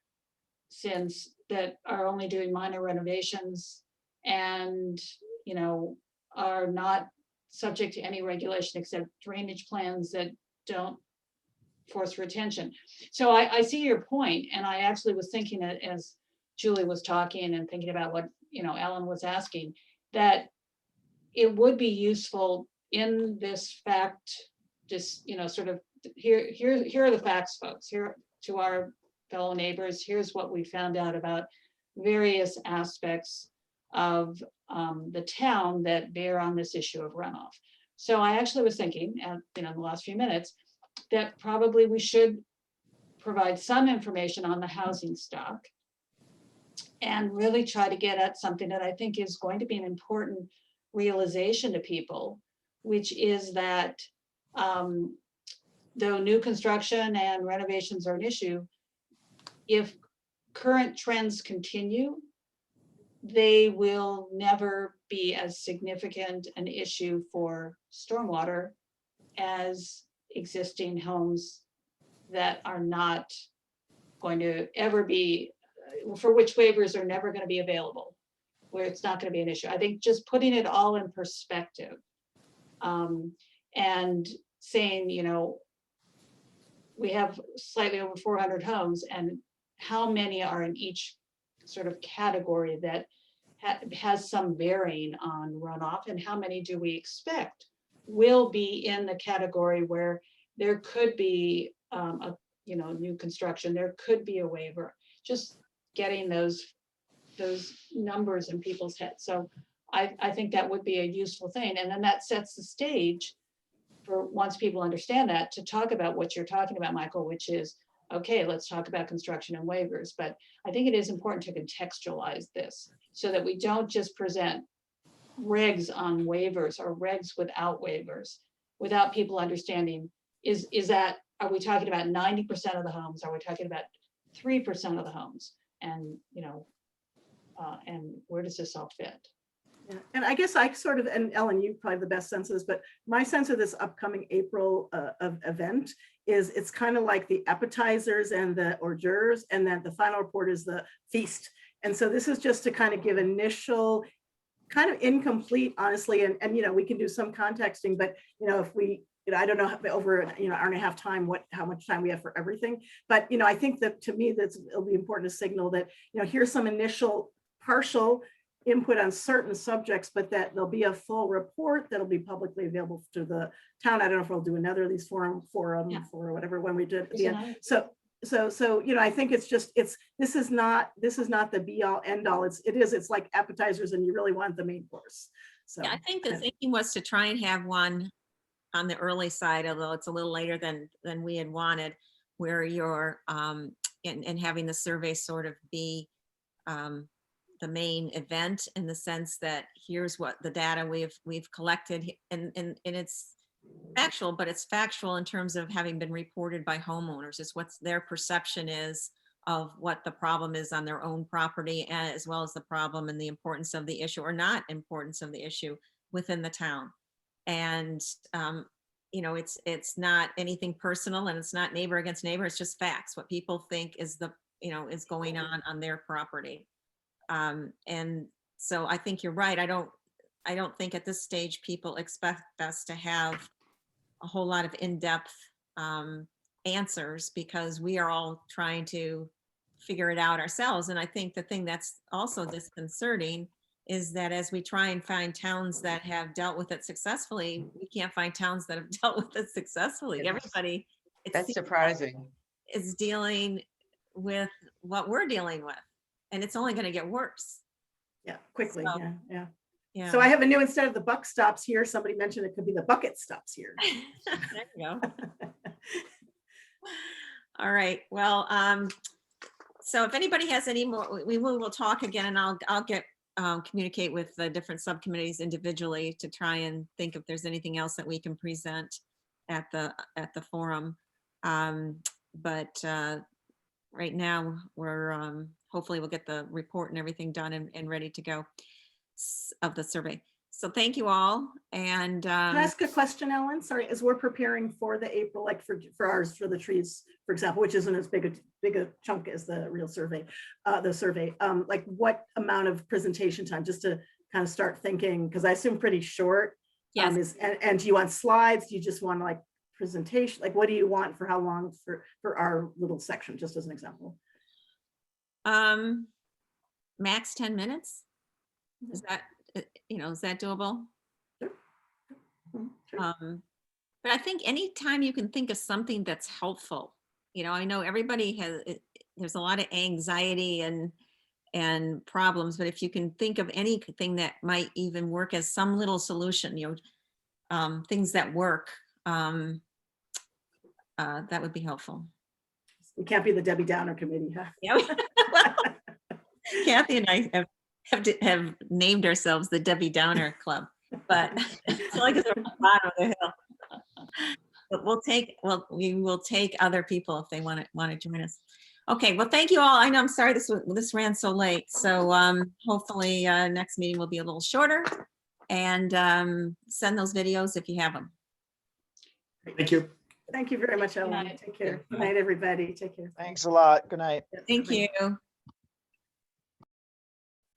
since that are only doing minor renovations and, you know, are not subject to any regulation except drainage plans that don't force retention. So I see your point, and I actually was thinking that as Julie was talking and thinking about what, you know, Ellen was asking, that it would be useful in this fact, just, you know, sort of here are the facts, folks. Here to our fellow neighbors, here's what we found out about various aspects of the town that bear on this issue of runoff. So I actually was thinking, you know, in the last few minutes, that probably we should provide some information on the housing stock and really try to get at something that I think is going to be an important realization to people, which is that though new construction and renovations are an issue, if current trends continue, they will never be as significant an issue for stormwater as existing homes that are not going to ever be, for which waivers are never going to be available, where it's not going to be an issue. I think just putting it all in perspective and saying, you know, we have slightly over 400 homes, and how many are in each sort of category that has some bearing on runoff, and how many do we expect will be in the category where there could be a, you know, new construction, there could be a waiver, just getting those numbers in people's heads. So I think that would be a useful thing. And then that sets the stage for, once people understand that, to talk about what you're talking about, Michael, which is, okay, let's talk about construction and waivers. But I think it is important to contextualize this so that we don't just present regs on waivers or regs without waivers, without people understanding, is that, are we talking about 90% of the homes? Are we talking about 3% of the homes? And, you know, and where does this all fit? Yeah, and I guess I sort of, and Ellen, you probably have the best sense of this, but my sense of this upcoming April event is it's kind of like the appetizers and the hors d'oeuvres, and then the final report is the feast. And so this is just to kind of give initial, kind of incomplete, honestly, and you know, we can do some contexting, but you know, if we, you know, I don't know, over, you know, hour and a half time, how much time we have for everything, but you know, I think that to me, it'll be important to signal that, you know, here's some initial partial input on certain subjects, but that there'll be a full report that'll be publicly available to the town. I don't know if we'll do another of these forum Yeah. for whatever when we did. Yeah. So you know, I think it's just, this is not the be all end all. It's like appetizers, and you really want the main course. So Yeah, I think the thinking was to try and have one on the early side, although it's a little later than we had wanted, where you're and having the survey sort of be the main event, in the sense that here's what the data we've collected, and it's factual, but it's factual in terms of having been reported by homeowners. It's what their perception is of what the problem is on their own property, as well as the problem and the importance of the issue or not importance of the issue within the town. And you know, it's not anything personal, and it's not neighbor against neighbor. It's just facts, what people think is is going on their property. And so I think you're right. I don't think at this stage people expect us to have a whole lot of in-depth answers, because we are all trying to figure it out ourselves. And I think the thing that's also disconcerting is that as we try and find towns that have dealt with it successfully, we can't find towns that have dealt with it successfully. Yes. Everybody, it That's seems like, surprising. is dealing with what we're dealing with, and it's only going to get worse. Yeah, quickly, So, yeah, yeah. Yeah. So I have a new, instead of the buck stops here, somebody mentioned it could be the bucket stops here. There you go. All right. Well, so if anybody has any more, we'll talk again, and I'll get communicate with the different subcommittees individually to try and think if there's anything else that we can present at the forum. But right now we're hopefully we'll get the report and everything done and ready to go of the survey. So thank you all. And Can I ask a question, Ellen? Sorry, as we're preparing for the April, like for ours, for the trees, for example, which isn't as big a chunk as the real survey, like what amount of presentation time, just to kind of start thinking, because I assume pretty short. Yes. And do you want slides? Do you just want like presentation? Like what do you want for how long for our little section, just as an example? Max 10 minutes. Is that, is that doable? Sure. But I think anytime you can think of something that's helpful, I know everybody there's a lot of anxiety and problems, but if you can think of anything that might even work as some little solution, things that work, that would be helpful. We can't be the Debbie Downer committee, huh? Yeah. Kathy and I have named ourselves the Debbie Downer Club, but it's like it's at the bottom of the hill. But we will take other people if they want to join us. Okay, well, thank you all. I know, I'm sorry this ran so late. So hopefully next meeting will be a little shorter, and send those videos if you have them. Thank you. Thank you very much, Ellen. night. Take care. Good night, everybody. Take care. Thanks a lot. Good night. Thank you.